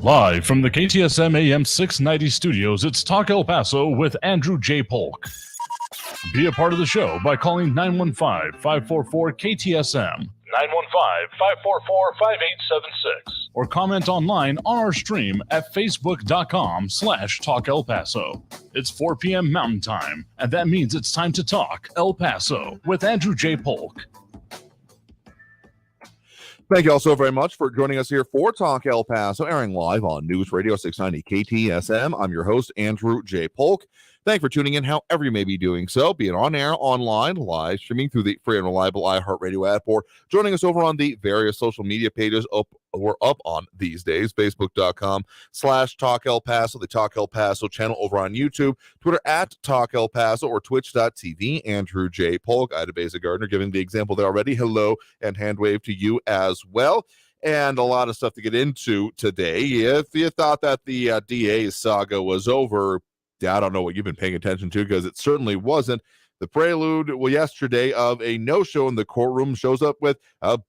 Live from the KTSM AM 690 studios, it's Talk El Paso with Andrew J. Polk. Be a part of the show by calling 915-544-KTSM, 915-544-5876, or comment online on our stream at facebook.com/Talk El Paso. It's 4 p.m. Mountain Time, and that means it's time to talk El Paso with Andrew J. Polk. Thank you all so very much for joining us here for Talk El Paso, airing live on News Radio 690 KTSM. I'm your host, Andrew J. Polk. Thank you for tuning in however you may be doing so, be it on air, online, live, streaming through the free and reliable iHeartRadio app, or joining us over on the various social media pages we're up on these days, facebook.com/Talk El Paso, the Talk El Paso channel over on YouTube, Twitter at Talk El Paso, or twitch.tv, Andrew J. Polk, Ida Beza Gardner, giving the example there already. Hello, and hand wave to you as well. And a lot of stuff to get into today. If you thought that the DA saga was over, I don't know what you've been paying attention to, because it certainly wasn't. The prelude, yesterday of a no-show in the courtroom shows up with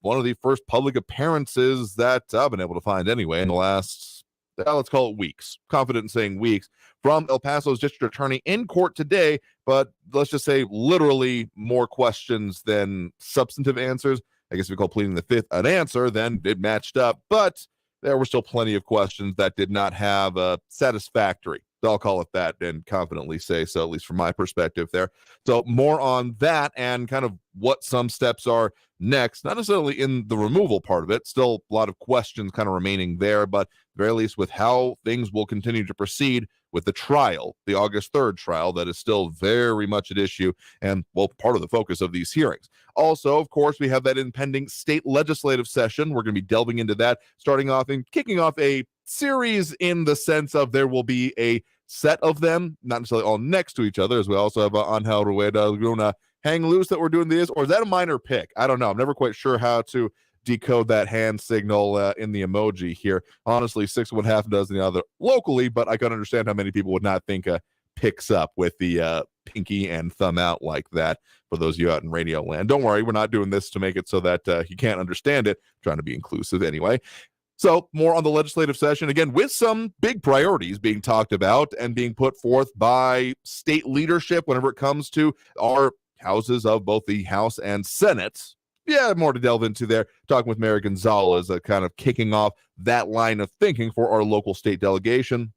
one of the first public appearances that I've been able to find anyway in the last, let's call it weeks. Confident in saying weeks. From El Paso's district attorney in court today, but let's just say literally more questions than substantive answers. I guess if we call pleading the fifth an answer, then it matched up. But there were still plenty of questions that did not have a satisfactory. I'll call it that and confidently say so, at least from my perspective there. So more on that and kind of what some steps are next, not necessarily in the removal part of it, still a lot of questions kind of remaining there, but at the very least with how things will continue to proceed with the trial, the August 3rd trial that is still very much at issue and, well, part of the focus of these hearings. Also, of course, we have that impending state legislative session. We're going to be delving into that, starting off and kicking off a series in the sense of there will be a set of them, not necessarily all next to each other, as we also have Angel Rueda Luna Hang Loose that we're doing this, or is that a minor pick? I don't know. I'm never quite sure how to decode that hand signal in the emoji here. Honestly, 6 of 1, half a dozen the other locally, but I can understand how many people would not think picks up with the pinky and thumb out like that for those of you out in radio land. Don't worry, we're not doing this to make it so that you can't understand it. I'm trying to be inclusive anyway. So more on the legislative session, again, with some big priorities being talked about and being put forth by state leadership whenever it comes to our houses of both the House and Senate. Yeah, more to delve into there. Talking with Mayor Gonzalez, kind of kicking off that line of thinking for our local state delegation.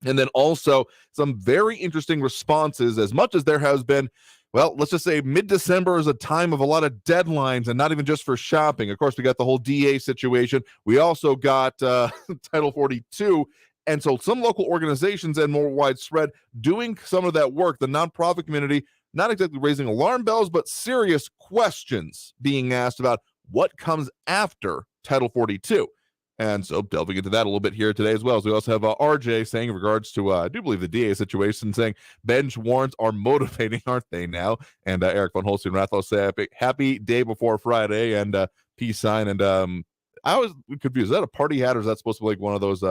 And then also some very interesting responses, as much as there has been. Well, let's just say mid-December is a time of a lot of deadlines, and not even just for shopping. Of course, we got the whole DA situation. We also got Title 42. And so some local organizations and more widespread doing some of that work, the nonprofit community, not exactly raising alarm bells, but serious questions being asked about what comes after Title 42. And so delving into that a little bit here today as well. So we also have RJ saying in regards to, I do believe the DA situation, saying bench warrants are motivating, aren't they now? And Eric von Holstein Rathlow say happy day before Friday and peace sign. And I was confused. Is that a party hat or is that supposed to be like one of those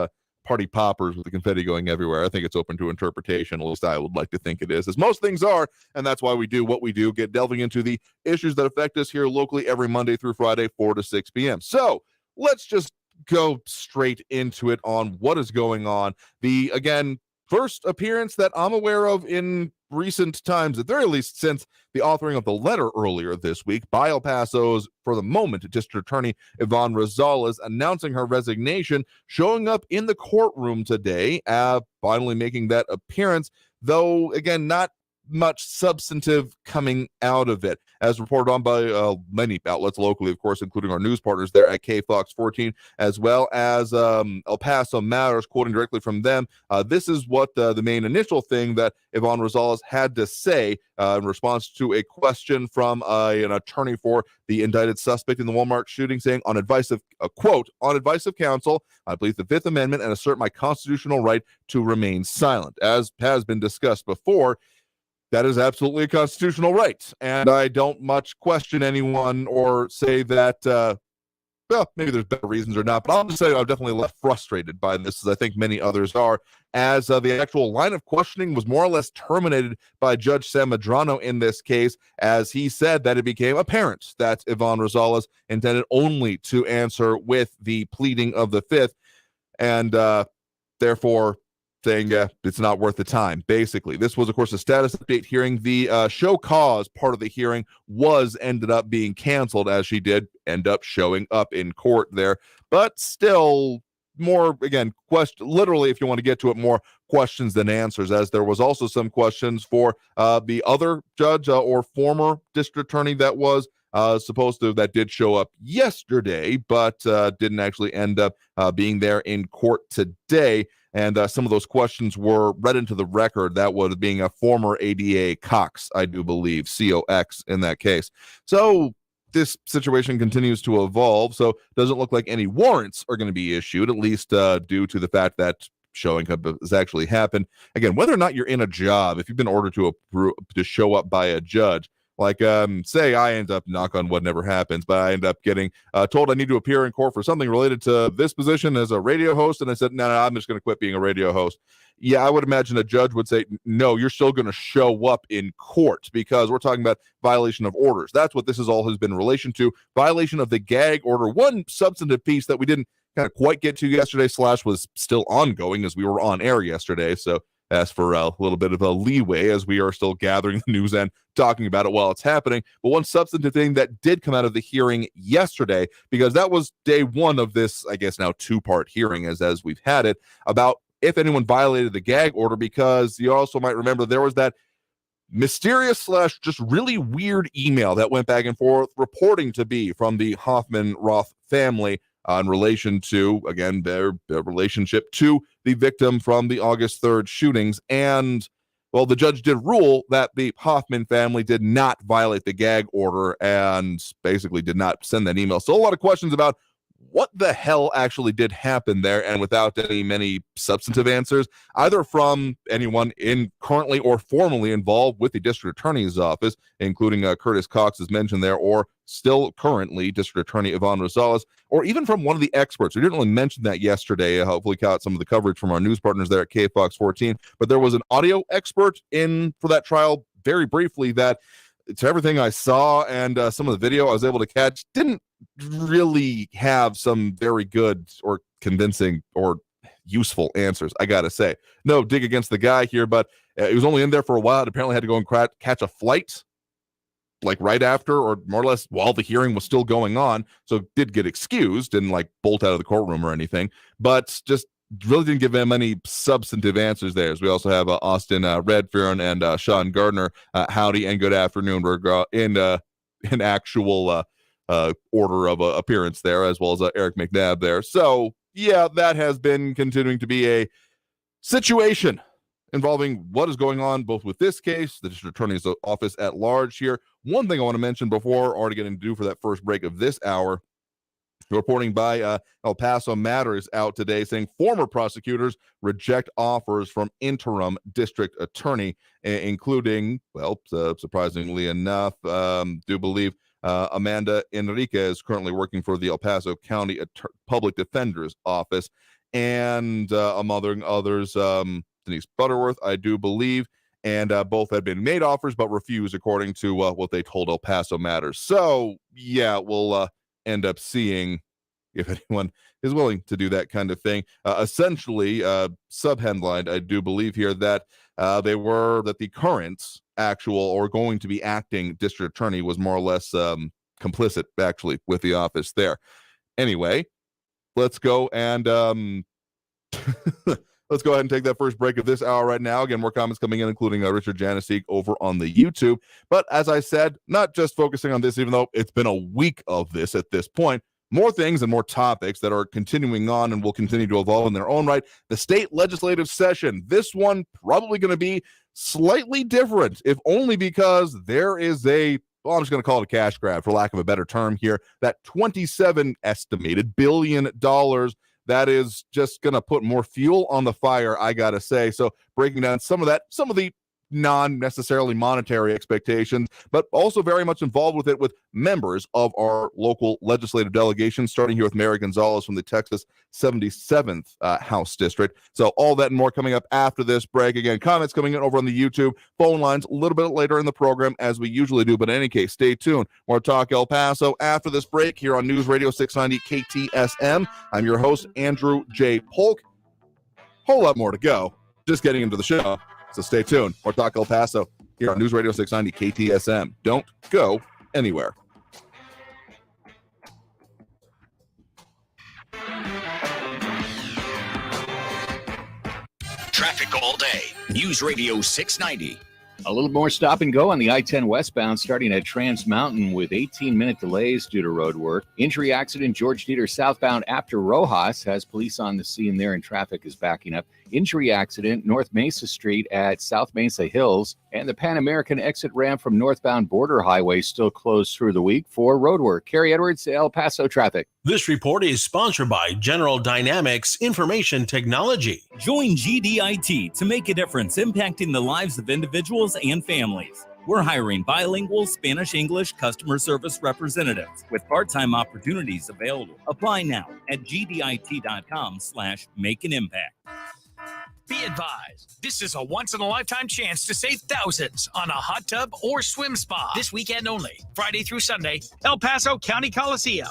party poppers with the confetti going everywhere? I think it's open to interpretation. At least I would like to think it is, as most things are. And that's why we do what we do, get delving into the issues that affect us here locally every Monday through Friday, 4 to 6 p.m. So let's just go straight into it on what is going on. The, again, first appearance that I'm aware of in recent times, at the very least since the authoring of the letter earlier this week by El Paso's, for the moment, District Attorney Yvonne Rosales announcing her resignation, showing up in the courtroom today, finally making that appearance, though, again, not much substantive coming out of it, as reported on by many outlets locally, of course, including our news partners there at KFOX 14, as well as El Paso Matters, quoting directly from them. This is what the main initial thing that Yvonne Rosales had to say in response to a question from an attorney for the indicted suspect in the Walmart shooting, saying, on advice of, quote, on advice of counsel, I believe the Fifth Amendment and assert my constitutional right to remain silent. As has been discussed before, that is absolutely a constitutional right, and I don't much question anyone or say that, well, maybe there's better reasons or not, but I'll just say I'm definitely left frustrated by this, as I think many others are, as the actual line of questioning was more or less terminated by Judge Sam Medrano in this case, as he said that it became apparent that Yvonne Rosales intended only to answer with the pleading of the Fifth. and therefore saying it's not worth the time. Basically, this was, of course, a status update hearing. The show cause part of the hearing ended up being canceled, as she did end up showing up in court there, but still more, again, literally, if you want to get to it, more questions than answers, as there was also some questions for the other judge or former district attorney that was that did show up yesterday, but didn't actually end up being there in court today. And some of those questions were read into the record. That was being a former ADA Cox, I do believe, COX in that case. So this situation continues to evolve. So it doesn't look like any warrants are going to be issued, at least due to the fact that showing up has actually happened. Again, whether or not you're in a job, if you've been ordered to show up by a judge, like, say I end up, knock on wood, never happens, but I end up getting told I need to appear in court for something related to this position as a radio host. And I said, no, I'm just going to quit being a radio host. Yeah, I would imagine a judge would say, no, you're still going to show up in court, because we're talking about violation of orders. That's what this is all has been in relation to. Violation of the gag order. One substantive piece that we didn't kind of quite get to yesterday / was still ongoing as we were on air yesterday. So ask for a little bit of a leeway as we are still gathering the news and talking about it while it's happening. But one substantive thing that did come out of the hearing yesterday, because that was day one of this, I guess now 2-part hearing as we've had it, about if anyone violated the gag order, because you also might remember there was that mysterious / just really weird email that went back and forth reporting to be from the Hoffman-Roth family in relation to, again, their relationship to the victim from the August 3rd shootings. And, well, the judge did rule that the Hoffman family did not violate the gag order and basically did not send that email. So a lot of questions about what the hell actually did happen there, and without many substantive answers, either from anyone currently or formerly involved with the district attorney's office, including Curtis Cox, as mentioned there, or still currently district attorney Yvonne Gonzalez, or even from one of the experts. We didn't really mention that yesterday. Hopefully caught some of the coverage from our news partners there at KFOX 14, but there was an audio expert in for that trial very briefly that, to everything I saw and some of the video I was able to catch, didn't really have some very good or convincing or useful answers, I gotta say. No dig against the guy here, but he was only in there for a while and apparently had to go and catch a flight like right after, or more or less while the hearing was still going on. So did get excused, didn't like bolt out of the courtroom or anything, but just really didn't give him any substantive answers there. As we also have Austin Redfern and Sean Gardner. Howdy and good afternoon. We're in actual order of appearance there, as well as Eric McNabb there. So yeah, that has been continuing to be a situation involving what is going on both with this case, the district attorney's office at large here. One thing I want to mention before already getting to do for that first break of this hour, reporting by El Paso Matters out today, saying former prosecutors reject offers from interim district attorney, including, well, surprisingly enough, do believe Amanda Enriquez, currently working for the El Paso County Public Defender's Office, and among others, Denise Butterworth, I do believe, and both had been made offers but refused, according to what they told El Paso Matters. So, yeah, we'll end up seeing if anyone is willing to do that kind of thing. Essentially, subheadlined, I do believe here, that that the current actual or going to be acting district attorney was more or less complicit, actually, with the office there. Anyway, let's go and let's go ahead and take that first break of this hour right now. Again, more comments coming in, including Richard Janicek over on the YouTube. But as I said, not just focusing on this, even though it's been a week of this at this point, more things and more topics that are continuing on and will continue to evolve in their own right. The state legislative session, this one probably going to be slightly different, if only because there is well, I'm just going to call it a cash grab, for lack of a better term here, that $27 estimated billion that is just going to put more fuel on the fire, I got to say. So breaking down some of the non-necessarily monetary expectations, but also very much involved with it with members of our local legislative delegation, starting here with Mary Gonzalez from the Texas 77th House District. So all that and more coming up after this break. Again, comments coming in over on the YouTube, phone lines a little bit later in the program as we usually do, but in any case, stay tuned. More Talk El Paso after this break here on News Radio 690 KTSM. I'm your host, Andrew J. Polk. Whole lot more to go. Just getting into the show. So stay tuned. More Talk El Paso here on News Radio 690 KTSM. Don't go anywhere. Traffic all day. News Radio 690. A little more stop and go on the I-10 westbound starting at Trans Mountain with 18-minute delays due to road work. Injury accident, George Dieter southbound after Rojas has police on the scene there and traffic is backing up. Injury accident, North Mesa Street at South Mesa Hills, and the Pan American exit ramp from northbound Border Highway still closed through the week for road work. Kerry Edwards, El Paso traffic. This report is sponsored by General Dynamics Information Technology. Join GDIT to make a difference impacting the lives of individuals and families. We're hiring bilingual Spanish-English customer service representatives with part-time opportunities available. Apply now at gdit.com/make-an-impact. Be advised, this is a once-in-a-lifetime chance to save thousands on a hot tub or swim spa. This weekend only, Friday through Sunday, El Paso County Coliseum.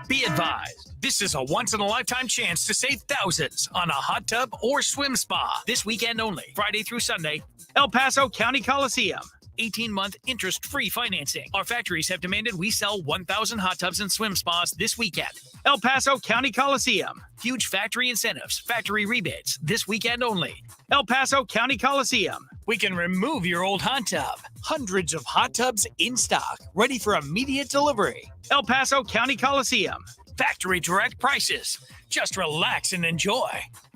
Be advised, this is a once-in-a-lifetime chance to save thousands on a hot tub or swim spa. This weekend only, Friday through Sunday, El Paso County Coliseum. 18-month interest-free financing. Our factories have demanded we sell 1,000 hot tubs and swim spas this weekend. El Paso County Coliseum. Huge factory incentives, factory rebates, this weekend only. El Paso County Coliseum. We can remove your old hot tub. Hundreds of hot tubs in stock, ready for immediate delivery. El Paso County Coliseum. Factory direct prices. Just relax and enjoy.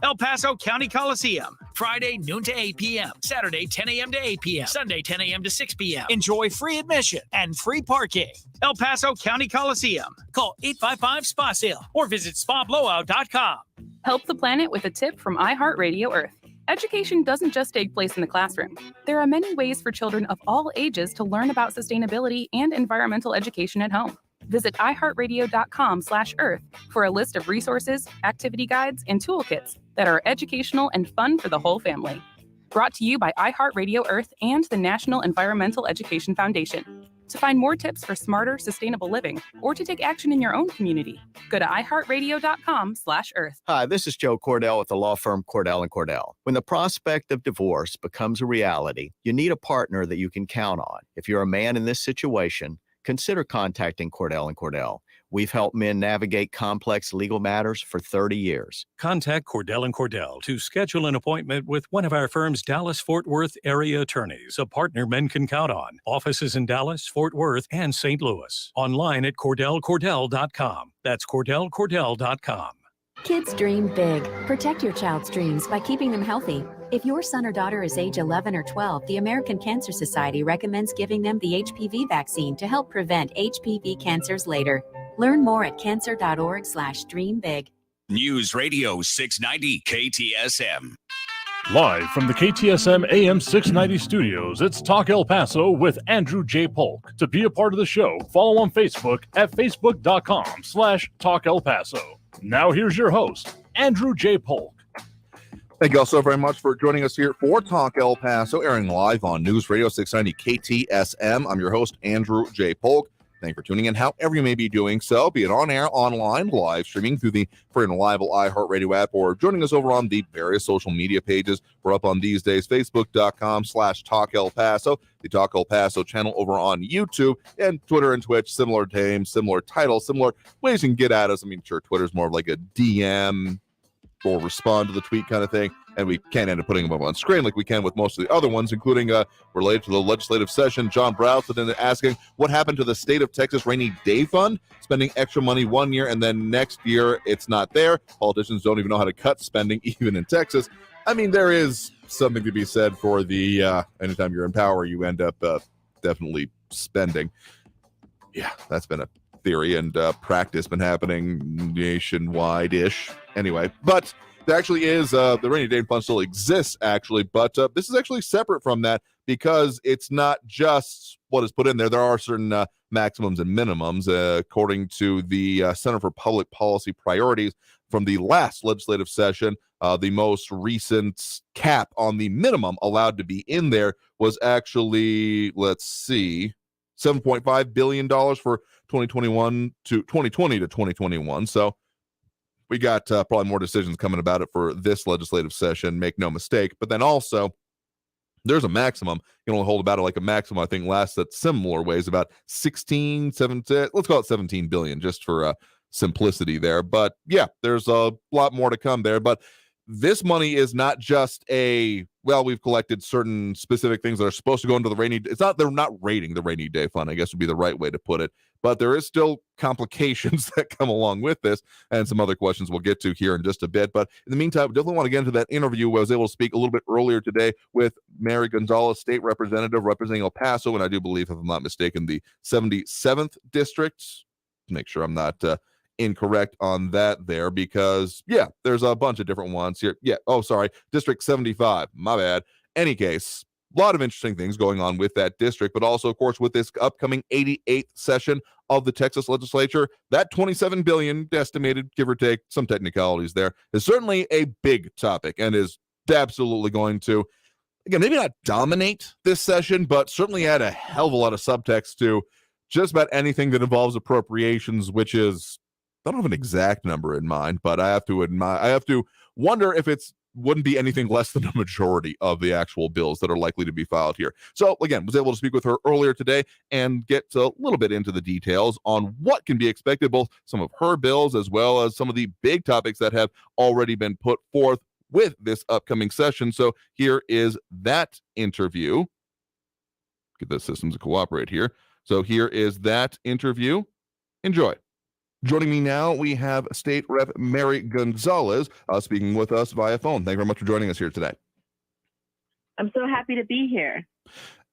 El Paso County Coliseum. Friday, noon to 8 p.m. Saturday, 10 a.m. to 8 p.m. Sunday, 10 a.m. to 6 p.m. Enjoy free admission and free parking. El Paso County Coliseum. Call 855-SPA-SALE or visit spablowout.com. Help the planet with a tip from iHeartRadio Earth. Education doesn't just take place in the classroom. There are many ways for children of all ages to learn about sustainability and environmental education at home. Visit iHeartRadio.com/Earth for a list of resources, activity guides, and toolkits that are educational and fun for the whole family. Brought to you by iHeartRadio Earth and the National Environmental Education Foundation. To find more tips for smarter, sustainable living, or to take action in your own community, go to iHeartRadio.com/Earth. Hi, this is Joe Cordell with the law firm Cordell & Cordell. When the prospect of divorce becomes a reality, you need a partner that you can count on. If you're a man in this situation, consider contacting Cordell & Cordell. We've helped men navigate complex legal matters for 30 years. Contact Cordell & Cordell to schedule an appointment with one of our firm's Dallas-Fort Worth area attorneys, a partner men can count on. Offices in Dallas, Fort Worth, and St. Louis. Online at CordellCordell.com. That's CordellCordell.com. Kids dream big. Protect your child's dreams by keeping them healthy. If your son or daughter is age 11 or 12, the American Cancer Society recommends giving them the HPV vaccine to help prevent HPV cancers later. Learn more at cancer.org/dreambig. News Radio 690 KTSM. Live from the KTSM AM 690 studios, it's Talk El Paso with Andrew J. Polk. To be a part of the show, follow on Facebook at facebook.com/Talk El Paso. Now here's your host, Andrew J. Polk. Thank you all so very much for joining us here for Talk El Paso, airing live on News Radio 690 KTSM. I'm your host, Andrew J. Polk. Thank you for tuning in, however you may be doing so, be it on air, online, live streaming through the free and reliable iHeartRadio app, or joining us over on the various social media pages. We're up on these days, facebook.com/Talk El Paso, the Talk El Paso channel over on YouTube, and Twitter and Twitch, similar names, similar titles, similar ways you can get at us. I mean, sure, Twitter's more of like a DM or respond to the tweet kind of thing, and we can't end up putting them up on screen like we can with most of the other ones, including related to the legislative session. John Browson asking what happened to the state of Texas rainy day fund, spending extra money one year and then next year it's not there. Politicians don't even know how to cut spending even in Texas. I mean, there is something to be said for the anytime you're in power you end up definitely spending. Yeah, that's been a theory and practice been happening nationwide-ish anyway. But there actually is the rainy day fund still exists, actually, but this is actually separate from that because it's not just what is put in there. There are certain maximums and minimums, according to the Center for Public Policy Priorities from the last legislative session. The most recent cap on the minimum allowed to be in there was actually, let's see, $7.5 billion for 2020 to 2021. So we got probably more decisions coming about it for this legislative session, make no mistake. But then also, there's a maximum. You can only hold about it like a maximum, I think, lasts at similar ways, about 17, let's call it 17 billion, just for simplicity there. But yeah, there's a lot more to come there. But this money is not just we've collected certain specific things that are supposed to go into the they're not rating the rainy day fund, I guess would be the right way to put it. But there is still complications that come along with this and some other questions we'll get to here in just a bit. But in the meantime, we definitely want to get into that interview where I was able to speak a little bit earlier today with Mary Gonzalez, state representative representing El Paso, and I do believe, if I'm not mistaken, the 77th district. Make sure I'm not incorrect on that there, because there's a bunch of different ones here. District 75, my bad. Any case, a lot of interesting things going on with that district, but also, of course, with this upcoming 88th session of the Texas legislature, that $27 billion estimated, give or take some technicalities there, is certainly a big topic and is absolutely going to, again, maybe not dominate this session, but certainly add a hell of a lot of subtext to just about anything that involves appropriations, which is, I don't have an exact number in mind, but I have to wonder if wouldn't be anything less than a majority of the actual bills that are likely to be filed here. So again, was able to speak with her earlier today and get a little bit into the details on what can be expected, both some of her bills as well as some of the big topics that have already been put forth with this upcoming session. So here is that interview. Get the systems to cooperate here. So here is that interview. Enjoy. Joining me now, we have State Rep Mary Gonzalez speaking with us via phone. Thank you very much for joining us here today. I'm so happy to be here.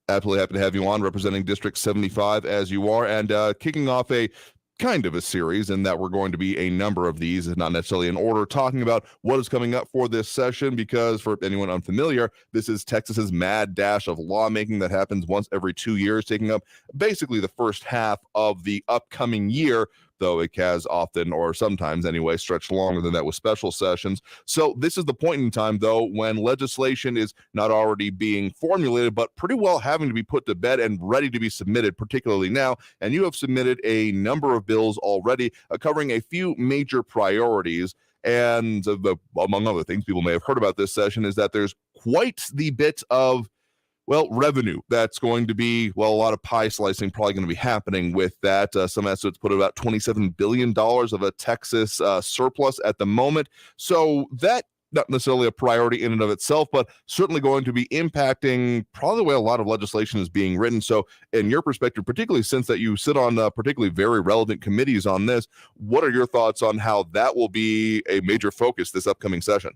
Absolutely happy to have you on, representing District 75 as you are, and kicking off a kind of a series in that we're going to be a number of these, not necessarily in order, talking about what is coming up for this session, because for anyone unfamiliar, this is Texas's mad dash of lawmaking that happens once every 2 years, taking up basically the first half of the upcoming year, though it has often, or sometimes anyway, stretched longer than that with special sessions. So this is the point in time, though, when legislation is not already being formulated, but pretty well having to be put to bed and ready to be submitted, particularly now. And you have submitted a number of bills already covering a few major priorities. And among other things, people may have heard about this session is that there's quite the bit of revenue that's going to be, a lot of pie slicing probably going to be happening with that. Some estimates put about $27 billion of a Texas surplus at the moment. So that, not necessarily a priority in and of itself, but certainly going to be impacting probably the way a lot of legislation is being written. So in your perspective, particularly since that you sit on particularly very relevant committees on this, what are your thoughts on how that will be a major focus this upcoming session?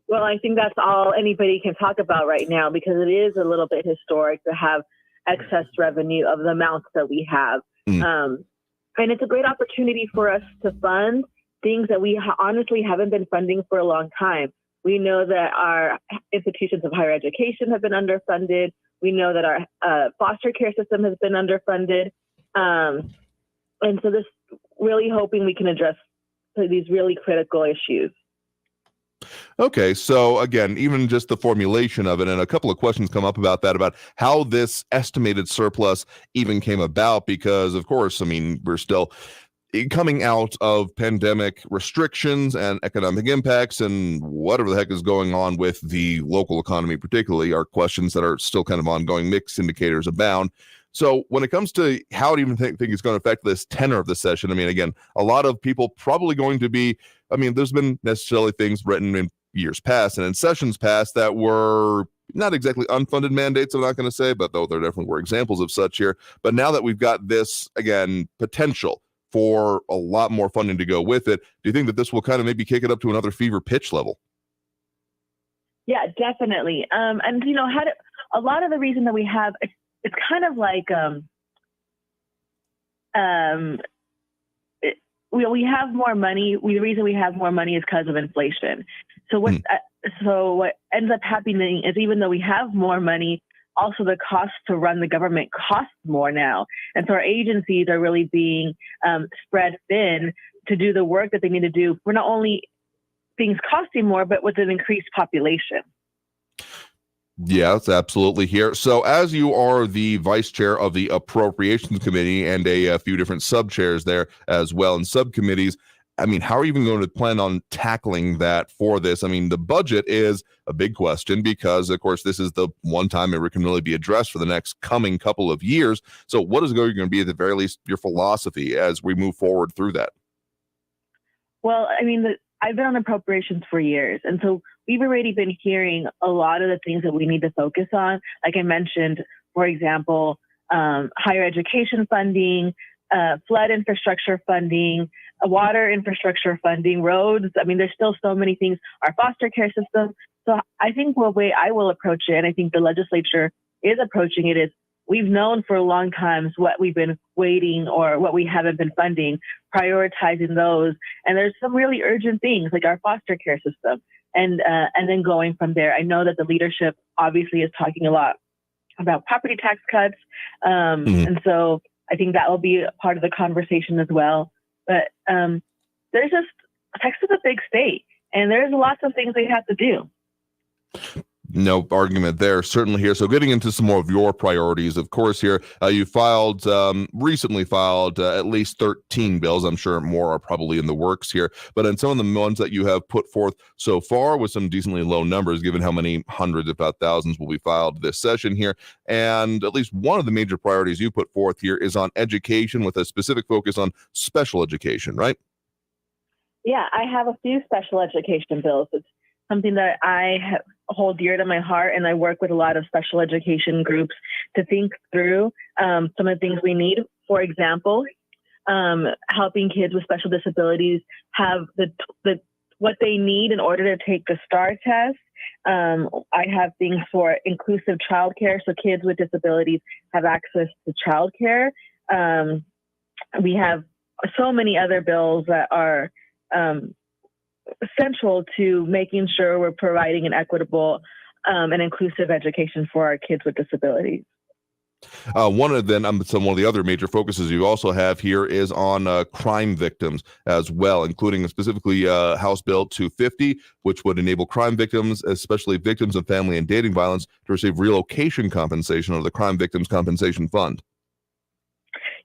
Well, I think that's all anybody can talk about right now, because it is a little bit historic to have excess revenue of the amounts that we have. And it's a great opportunity for us to fund things that we honestly haven't been funding for a long time. We know that our institutions of higher education have been underfunded. We know that our foster care system has been underfunded. And so this really hoping we can address these really critical issues. Okay, so again, even just the formulation of it, and a couple of questions come up about that, about how this estimated surplus even came about, because of course, I mean, we're still coming out of pandemic restrictions and economic impacts and whatever the heck is going on with the local economy particularly are questions that are still kind of ongoing. Mixed indicators abound. So when it comes to how to even think it's going to affect this tenor of the session, I mean, again, a lot of people probably going to be, I mean, there's been necessarily things written in years past and in sessions past that were not exactly unfunded mandates, I'm not going to say, but though there definitely were examples of such here. But now that we've got this, again, potential for a lot more funding to go with it, do you think that this will kind of maybe kick it up to another fever pitch level? Yeah, definitely. And, you know, a lot of the reason that we have, it's kind of like we have more money. The reason we have more money is because of inflation. So what ends up happening is even though we have more money, also the cost to run the government costs more now. And so our agencies are really being spread thin to do the work that they need to do for not only things costing more, but with an increased population. Yeah, it's absolutely here. So as you are the vice chair of the Appropriations Committee and a few different sub-chairs there as well in subcommittees, I mean, how are you even going to plan on tackling that for this? I mean, the budget is a big question because, of course, this is the one time it can really be addressed for the next coming couple of years. So what is going to be, at the very least, your philosophy as we move forward through that? Well, I mean, I've been on appropriations for years. And so we've already been hearing a lot of the things that we need to focus on. Like I mentioned, for example, higher education funding, flood infrastructure funding, water infrastructure funding, roads. I mean, there's still so many things, our foster care system. So I think the way I will approach it, and I think the legislature is approaching it, is we've known for a long time what we've been waiting or what we haven't been funding, prioritizing those. And there's some really urgent things like our foster care system. And then going from there, I know that the leadership obviously is talking a lot about property tax cuts. And so I think that will be a part of the conversation as well. But there's just, Texas is a big state, and there's lots of things they have to do. No argument there, certainly here. So getting into some more of your priorities, of course, here, you recently filed at least 13 bills. I'm sure more are probably in the works here. But in some of the ones that you have put forth so far with some decently low numbers, given how many hundreds, if not thousands, will be filed this session here. And at least one of the major priorities you put forth here is on education with a specific focus on special education, right? Yeah, I have a few special education bills. It's something that I hold dear to my heart, and I work with a lot of special education groups to think through some of the things we need. For example, helping kids with special disabilities have what they need in order to take the STAR test. I have things for inclusive childcare, so kids with disabilities have access to childcare. We have so many other bills that are central to making sure we're providing an equitable and inclusive education for our kids with disabilities. One of the other major focuses you also have here is on crime victims as well, including specifically House Bill 250, which would enable crime victims, especially victims of family and dating violence, to receive relocation compensation under the Crime Victims Compensation Fund.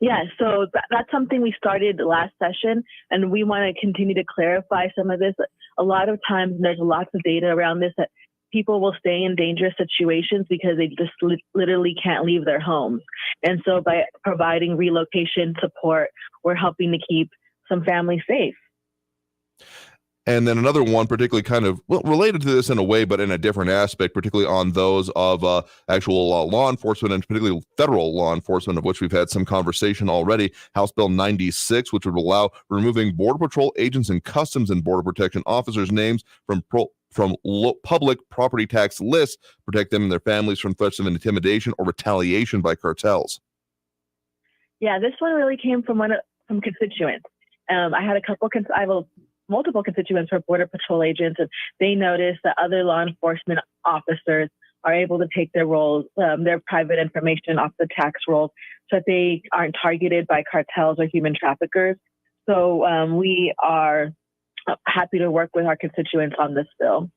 Yeah, so that's something we started last session, and we want to continue to clarify some of this. A lot of times there's lots of data around this that people will stay in dangerous situations because they just literally can't leave their homes. And so by providing relocation support, we're helping to keep some families safe. And then another one, particularly kind of related to this in a way, but in a different aspect, particularly on those of actual law enforcement and particularly federal law enforcement, of which we've had some conversation already. House Bill 96, which would allow removing Border Patrol agents and Customs and Border Protection officers' names from public property tax lists, protect them and their families from threats of intimidation or retaliation by cartels. Yeah, this one really came from constituents. I had multiple constituents for Border Patrol agents, and they noticed that other law enforcement officers are able to take their roles, their private information off the tax rolls so that they aren't targeted by cartels or human traffickers. So we are happy to work with our constituents on this bill.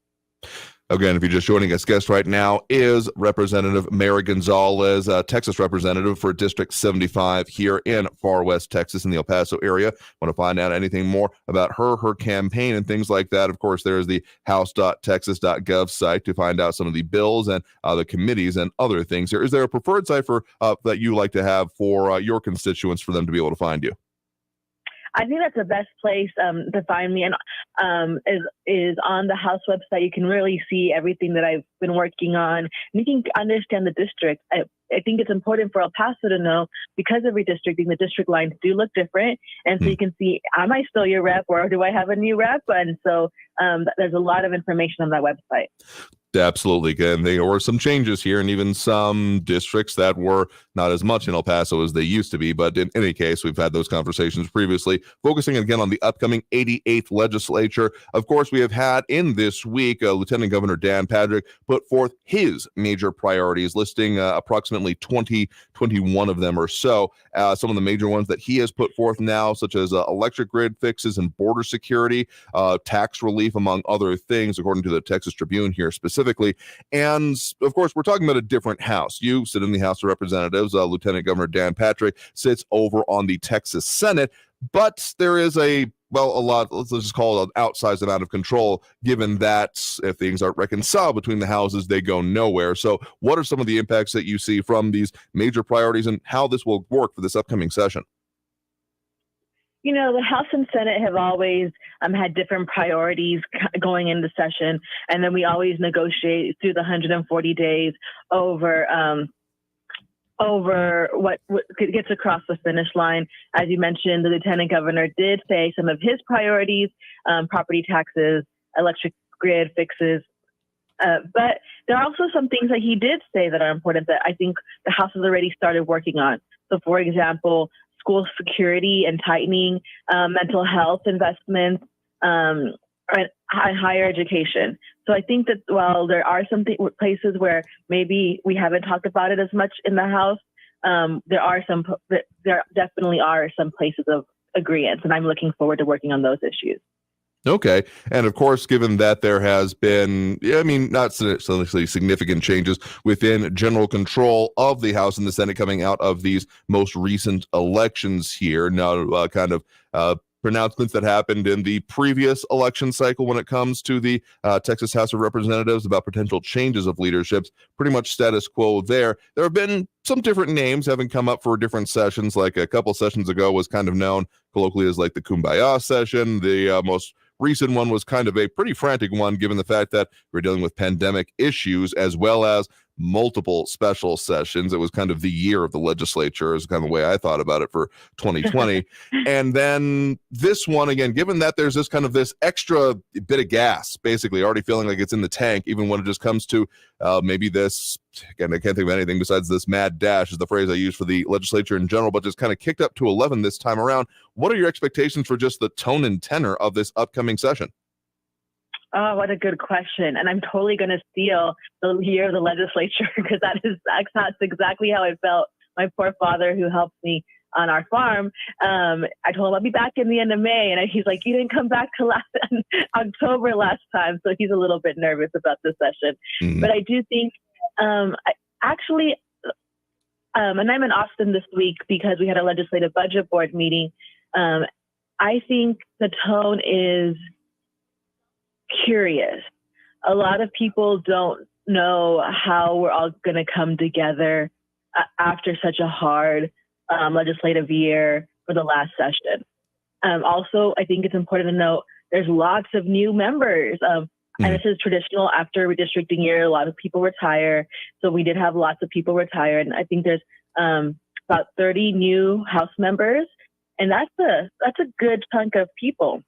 Again, if you're just joining us, guest right now is Representative Mary Gonzalez, Texas representative for District 75 here in Far West Texas in the El Paso area. Want to find out anything more about her campaign and things like that? Of course, there's the house.texas.gov site to find out some of the bills and the committees and other things. Is there a preferred site for that you like to have for your constituents for them to be able to find you? I think that's the best place to find me, and is on the House website. You can really see everything that I've been working on, and you can understand the district. I think it's important for El Paso to know, because of redistricting, the district lines do look different, and so you can see, am I still your rep, or do I have a new rep? And so there's a lot of information on that website. Absolutely. And there were some changes here, and even some districts that were not as much in El Paso as they used to be. But in any case, we've had those conversations previously, focusing again on the upcoming 88th legislature. Of course, we have had in this week, Lieutenant Governor Dan Patrick put forth his major priorities, listing approximately 21 of them or so. Some of the major ones that he has put forth now, such as electric grid fixes and border security, tax relief, among other things, according to the Texas Tribune here specifically. And of course, we're talking about a different house. You sit in the House of Representatives. Lieutenant Governor Dan Patrick sits over on the Texas Senate. But there is a lot, let's just call it an outsized amount of control, given that if things aren't reconciled between the houses, they go nowhere. So what are some of the impacts that you see from these major priorities and how this will work for this upcoming session? You know, the House and Senate have always had different priorities going into session, and then we always negotiate through the 140 days over what gets across the finish line. As you mentioned, the Lieutenant Governor did say some of his priorities, property taxes, electric grid fixes, but there are also some things that he did say that are important that I think the House has already started working on. So, for example, school security and tightening, mental health investments, and higher education. So I think that while there are some places where maybe we haven't talked about it as much in the House, there definitely are some places of agreement, and I'm looking forward to working on those issues. Okay. And of course, given that there has been, not necessarily significant changes within general control of the House and the Senate coming out of these most recent elections here, now pronouncements that happened in the previous election cycle when it comes to the Texas House of Representatives about potential changes of leaderships, pretty much status quo there. There have been some different names having come up for different sessions, like a couple sessions ago was kind of known colloquially as like the Kumbaya session. The most recent one was kind of a pretty frantic one, given the fact that we're dealing with pandemic issues as well as multiple special sessions. It was kind of the year of the legislature is kind of the way I thought about it for 2020. And then this one, again, given that there's this extra bit of gas, basically already feeling like it's in the tank, even when it just comes to maybe this, again, I can't think of anything besides this mad dash is the phrase I use for the legislature in general, but just kind of kicked up to 11 this time around. What are your expectations for just the tone and tenor of this upcoming session? Oh, what a good question. And I'm totally going to steal the year of the legislature because that's exactly how I felt. My poor father, who helped me on our farm, I told him I'll be back in the end of May. And he's like, you didn't come back to October last time. So he's a little bit nervous about this session. Mm-hmm. But I do think, and I'm in Austin this week because we had a legislative budget board meeting. I think the tone is curious. A lot of people don't know how we're all going to come together after such a hard legislative year for the last session. Also, I think it's important to note there's lots of new members. And this is traditional after redistricting year. A lot of people retire. So we did have lots of people retire. And I think there's about 30 new House members. And that's a good chunk of people.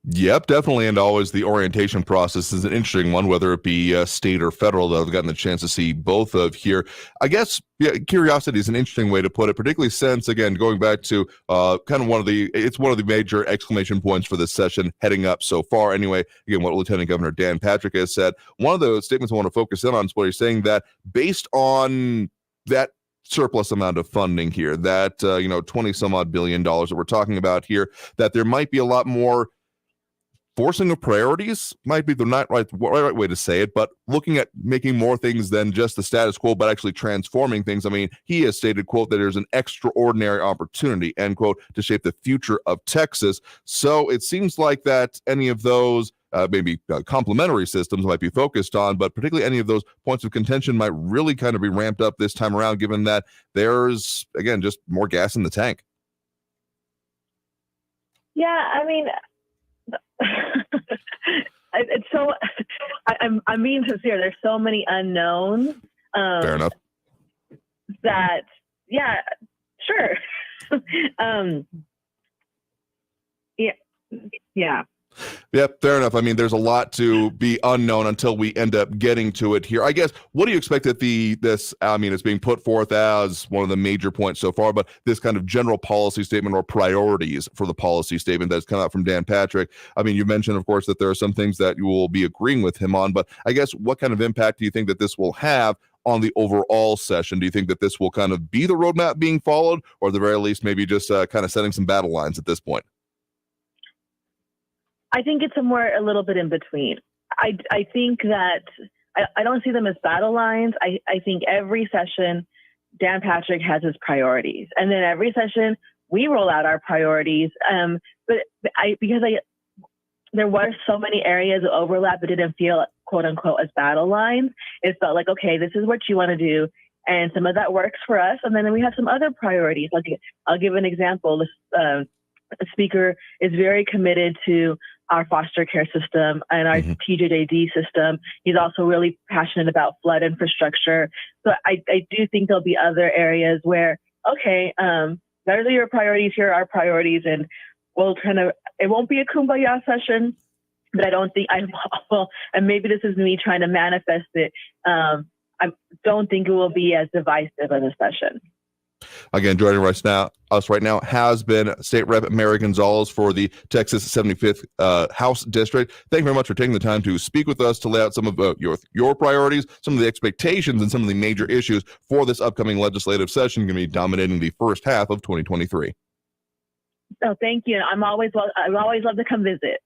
Yep, definitely. And always the orientation process is an interesting one, whether it be state or federal, that I've gotten the chance to see both of here. I guess curiosity is an interesting way to put it, particularly since, again, going back to kind of one of the major exclamation points for this session heading up so far. Anyway, again, what Lieutenant Governor Dan Patrick has said, one of the statements I want to focus in on is what he's saying that based on that surplus amount of funding here, that, 20 some odd billion dollars that we're talking about here, that there might be a lot more forcing of priorities might be the not right way to say it, but looking at making more things than just the status quo, but actually transforming things. I mean, he has stated, quote, that there's an extraordinary opportunity, end quote, to shape the future of Texas. So it seems like that any of those maybe complementary systems might be focused on, but particularly any of those points of contention might really kind of be ramped up this time around, given that there's, again, just more gas in the tank. Yeah, I mean, it's so I'm being sincere. There's so many unknowns. Fair enough. That sure. Yeah. Yep, fair enough. I mean, there's a lot to be unknown until we end up getting to it here. I guess, what do you expect that it's being put forth as one of the major points so far, but this kind of general policy statement or priorities for the policy statement that's come out from Dan Patrick? I mean, you mentioned, of course, that there are some things that you will be agreeing with him on, but I guess what kind of impact do you think that this will have on the overall session? Do you think that this will kind of be the roadmap being followed, or at the very least, maybe just kind of setting some battle lines at this point? I think it's somewhere a little bit in between. I think that I don't see them as battle lines. I think every session, Dan Patrick has his priorities. And then every session, we roll out our priorities. Because there were so many areas of overlap that didn't feel, quote unquote, as battle lines. It felt like, okay, this is what you want to do. And some of that works for us. And then we have some other priorities. I'll give an example. The speaker is very committed to our foster care system and our TJJD system. He's also really passionate about flood infrastructure. So I do think there'll be other areas where, okay, those are your priorities, here are our priorities, and it won't be a kumbaya session, but I don't think and maybe this is me trying to manifest it. I don't think it will be as divisive as a session. Again, joining us right now has been State Rep Mary Gonzalez for the Texas 75th House District. Thank you very much for taking the time to speak with us to lay out some of your priorities, some of the expectations, and some of the major issues for this upcoming legislative session going to be dominating the first half of 2023. Oh, thank you. I always love to come visit.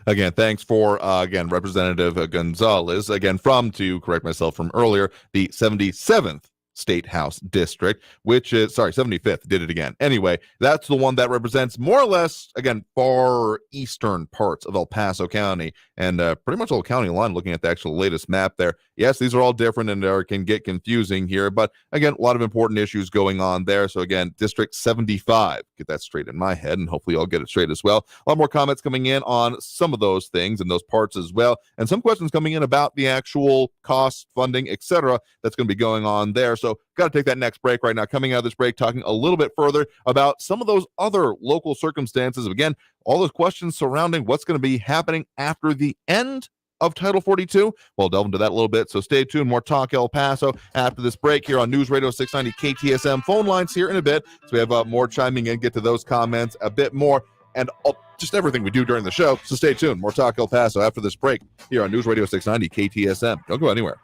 Again, thanks for, Representative Gonzalez, to correct myself from earlier, the 77th State House District, which is, 75th, did it again. Anyway, that's the one that represents more or less, far eastern parts of El Paso County and pretty much the whole county line, looking at the actual latest map there. Yes, these are all different and can get confusing here, but again, a lot of important issues going on there. So again, District 75, get that straight in my head, and hopefully I'll get it straight as well. A lot more comments coming in on some of those things and those parts as well, and some questions coming in about the actual cost, funding, etc. that's going to be going on there. So got to take that next break right now. Coming out of this break, talking a little bit further about some of those other local circumstances. Again, all those questions surrounding what's going to be happening after the end of Title 42. We'll delve into that a little bit, so stay tuned. More Talk El Paso after this break here on News Radio 690 KTSM. Phone lines here in a bit, so we have more chiming in, get to those comments a bit more, and just everything we do during the show. So stay tuned. More Talk El Paso after this break here on News Radio 690 KTSM. Don't go anywhere.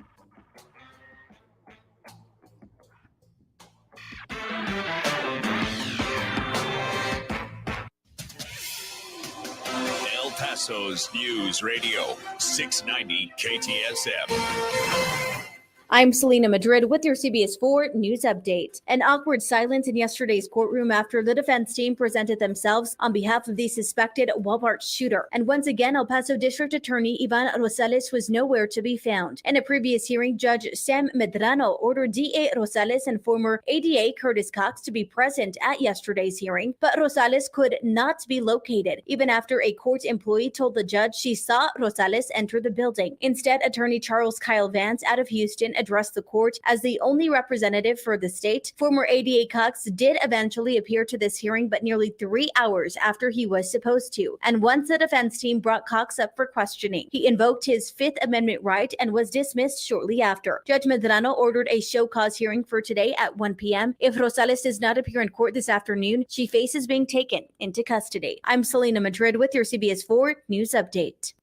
El Paso's News Radio 690 KTSM. I'm Selena Madrid with your CBS 4 News Update. An awkward silence in yesterday's courtroom after the defense team presented themselves on behalf of the suspected Walmart shooter. And once again, El Paso District Attorney Ivan Rosales was nowhere to be found. In a previous hearing, Judge Sam Medrano ordered DA Rosales and former ADA Curtis Cox to be present at yesterday's hearing, but Rosales could not be located, even after a court employee told the judge she saw Rosales enter the building. Instead, Attorney Charles Kyle Vance out of Houston addressed the court as the only representative for the state. Former ADA Cox did eventually appear to this hearing, but nearly 3 hours after he was supposed to. And once the defense team brought Cox up for questioning, he invoked his Fifth Amendment right and was dismissed shortly after. Judge Medrano ordered a show cause hearing for today at 1 p.m. If Rosales does not appear in court this afternoon, she faces being taken into custody. I'm Selena Madrid with your CBS 4 News Update.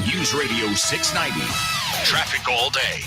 News Radio 690. Traffic all day.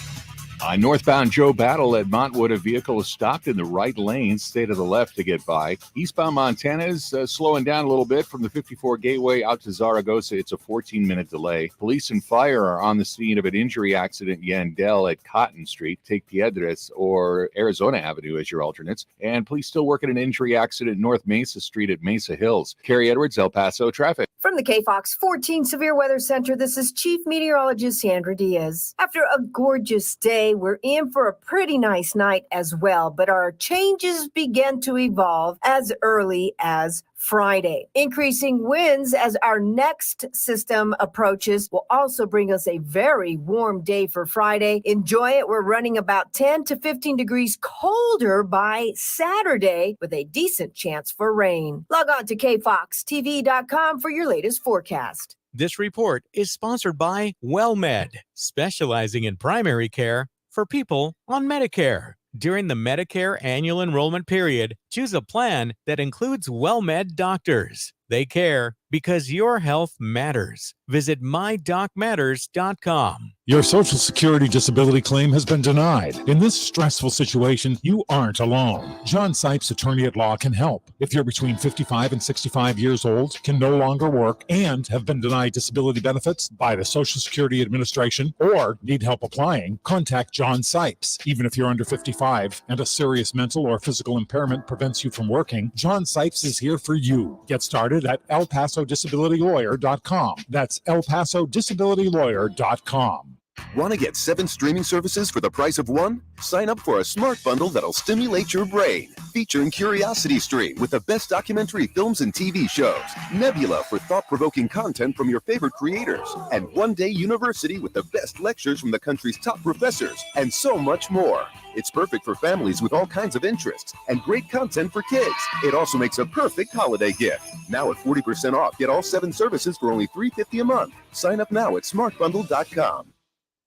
On northbound Joe Battle at Montwood, a vehicle is stopped in the right lane, stay to the left to get by. Eastbound Montana is slowing down a little bit from the 54 Gateway out to Zaragoza. It's a 14-minute delay. Police and fire are on the scene of an injury accident in Yandel at Cotton Street. Take Piedras or Arizona Avenue as your alternates. And police still working an injury accident North Mesa Street at Mesa Hills. Carrie Edwards, El Paso traffic. From the KFOX 14 Severe Weather Center, this is Chief Meteorologist Sandra Diaz. After a gorgeous day Saturday, we're in for a pretty nice night as well, but our changes begin to evolve as early as Friday. Increasing winds as our next system approaches will also bring us a very warm day for Friday. Enjoy it. We're running about 10 to 15 degrees colder by Saturday with a decent chance for rain. Log on to kfoxtv.com for your latest forecast. This report is sponsored by WellMed, specializing in primary care for people on Medicare. During the Medicare annual enrollment period, choose a plan that includes WellMed doctors. They care because your health matters. Visit mydocmatters.com. Your Social Security disability claim has been denied. In this stressful situation, you aren't alone. John Sipes, attorney at law, can help. If you're between 55 and 65 years old, can no longer work, and have been denied disability benefits by the Social Security Administration, or need help applying, contact John Sipes. Even if you're under 55 and a serious mental or physical impairment prevents you from working, John Sipes is here for you. Get started at elpasodisabilitylawyer.com. That's elpasodisabilitylawyer.com. Want to get 7 streaming services for the price of 1? Sign up for a smart bundle that'll stimulate your brain. Featuring Curiosity Stream with the best documentary films and TV shows, Nebula for thought-provoking content from your favorite creators, and One Day University with the best lectures from the country's top professors, and so much more. It's perfect for families with all kinds of interests and great content for kids. It also makes a perfect holiday gift. Now at 40% off, get all 7 services for only $3.50 a month. Sign up now at smartbundle.com.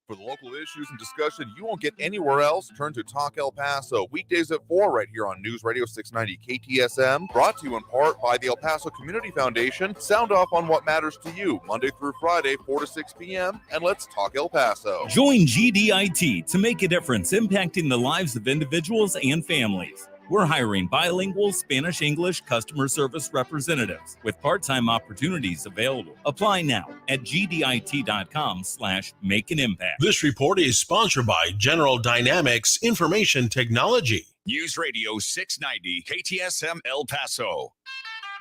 For the local issues and discussion you won't get anywhere else, turn to Talk El Paso, weekdays at 4 right here on News Radio 690 KTSM, brought to you in part by the El Paso Community Foundation. Sound off on what matters to you, Monday through Friday, 4 to 6 p.m., and let's talk El Paso. Join GDIT to make a difference impacting the lives of individuals and families. We're hiring bilingual Spanish-English customer service representatives with part-time opportunities available. Apply now at gdit.com/make an impact. This report is sponsored by General Dynamics Information Technology. News Radio 690 KTSM El Paso.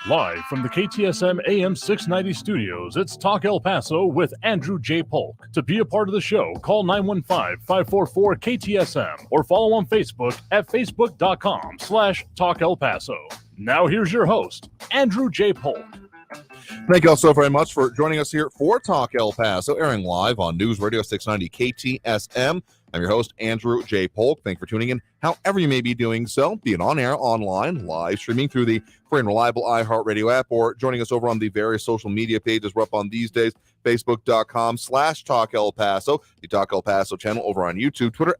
Live from the KTSM AM 690 studios, it's Talk El Paso with Andrew J. Polk. To be a part of the show, call 915-544-KTSM or follow on Facebook at facebook.com/Talk El Paso. Now here's your host, Andrew J. Polk. Thank you all so very much for joining us here for Talk El Paso, airing live on News Radio 690 KTSM. I'm your host, Andrew J. Polk. Thanks for tuning in, however you may be doing so, be it on air, online, live streaming through the free and reliable iHeartRadio app, or joining us over on the various social media pages we're up on these days, facebook.com/Talk El Paso, the Talk El Paso channel over on YouTube, Twitter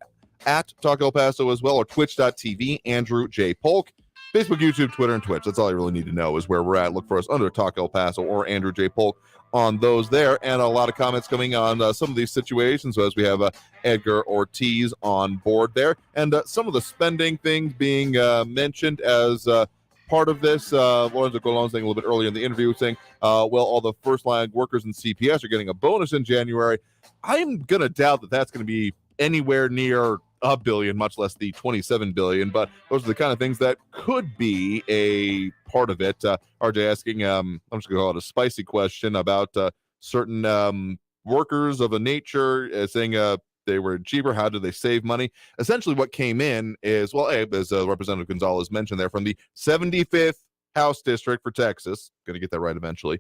at Talk El Paso as well, or twitch.tv, Andrew J. Polk. Facebook, YouTube, Twitter, and Twitch. That's all you really need to know is where we're at. Look for us under Talk El Paso or Andrew J. Polk on those there. And a lot of comments coming on some of these situations. So as we have Edgar Ortiz on board there. And some of the spending things being mentioned as part of this. Lorenzo Colon saying a little bit earlier in the interview saying, well, all the first-line workers in CPS are getting a bonus in January. I'm going to doubt that that's going to be anywhere near $1 billion, much less the $27 billion, but those are the kind of things that could be a part of it. RJ asking, I'm just going to call it a spicy question about certain workers of a nature, saying they were cheaper. How do they save money? Essentially, what came in is, well, as Representative Gonzalez mentioned there, from the 75th House District for Texas, going to get that right eventually,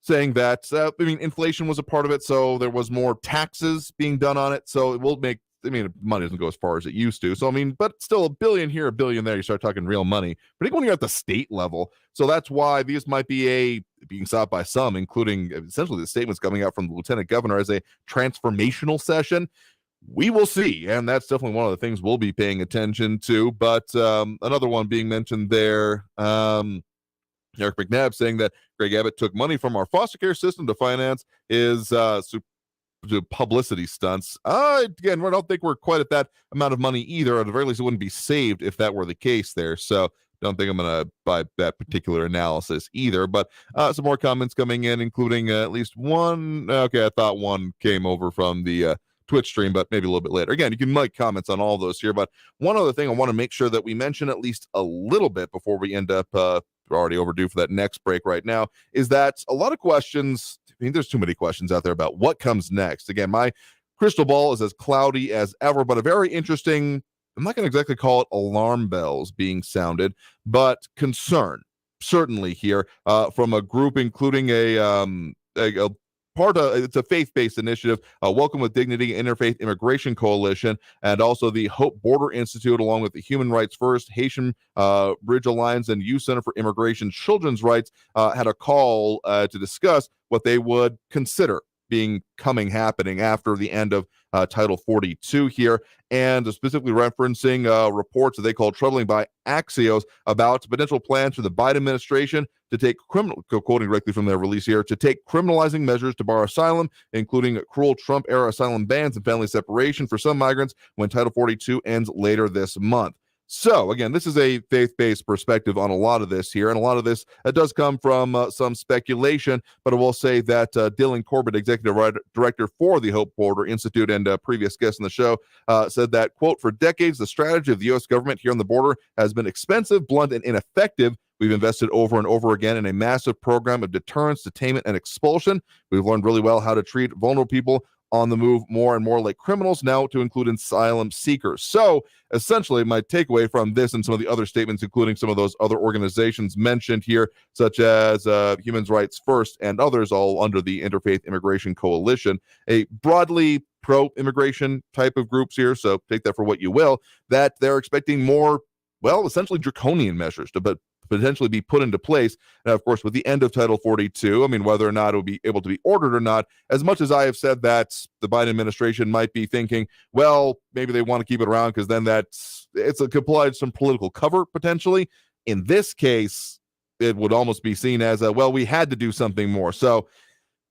saying that, inflation was a part of it, so there was more taxes being done on it, so it will make, money doesn't go as far as it used to. So, but still $1 billion here, $1 billion there, you start talking real money, particularly when you're at the state level. So that's why these might be being sought by some, including essentially the statements coming out from the lieutenant governor as a transformational session. We will see. And that's definitely one of the things we'll be paying attention to. But another one being mentioned there, Eric McNabb saying that Greg Abbott took money from our foster care system to finance his publicity stunts. Again, I don't think we're quite at that amount of money either. At the very least, it wouldn't be saved if that were the case there. So don't think I'm going to buy that particular analysis either. But some more comments coming in, including at least one. Okay, I thought one came over from the Twitch stream, but maybe a little bit later. Again, you can make comments on all those here. But one other thing I want to make sure that we mention at least a little bit before we end up we're already overdue for that next break right now, is that a lot of questions, there's too many questions out there about what comes next. Again, my crystal ball is as cloudy as ever, but a very interesting, I'm not going to exactly call it alarm bells being sounded, but concern certainly here from a group including it's a faith-based initiative, Welcome with Dignity Interfaith Immigration Coalition, and also the Hope Border Institute, along with the Human Rights First, Haitian Bridge Alliance, and Youth Center for Immigration Children's Rights had a call to discuss what they would consider happening after the end of Title 42 here, and specifically referencing reports that they call troubling by Axios about potential plans for the Biden administration to take quoting directly from their release here, to take criminalizing measures to bar asylum, including cruel Trump-era asylum bans and family separation for some migrants when Title 42 ends later this month. So, again, this is a faith-based perspective on a lot of this here, and a lot of this does come from some speculation, but I will say that Dylan Corbett, Executive Director for the Hope Border Institute and previous guest on the show, said that, quote, "For decades, the strategy of the U.S. government here on the border has been expensive, blunt, and ineffective. We've invested over and over again in a massive program of deterrence, detainment, and expulsion. We've learned really well how to treat vulnerable people on the move more and more like criminals, now to include asylum seekers." So essentially, my takeaway from this and some of the other statements, including some of those other organizations mentioned here, such as Human Rights First and others, all under the Interfaith Immigration Coalition, a broadly pro-immigration type of groups here, so take that for what you will, that they're expecting more, well, essentially draconian measures to potentially be put into place. Now, of course, with the end of Title 42, I mean, whether or not it will be able to be ordered or not, as much as I have said that the Biden administration might be thinking, well, maybe they want to keep it around because then it's applied some political cover potentially. In this case, it would almost be seen as well, we had to do something more. So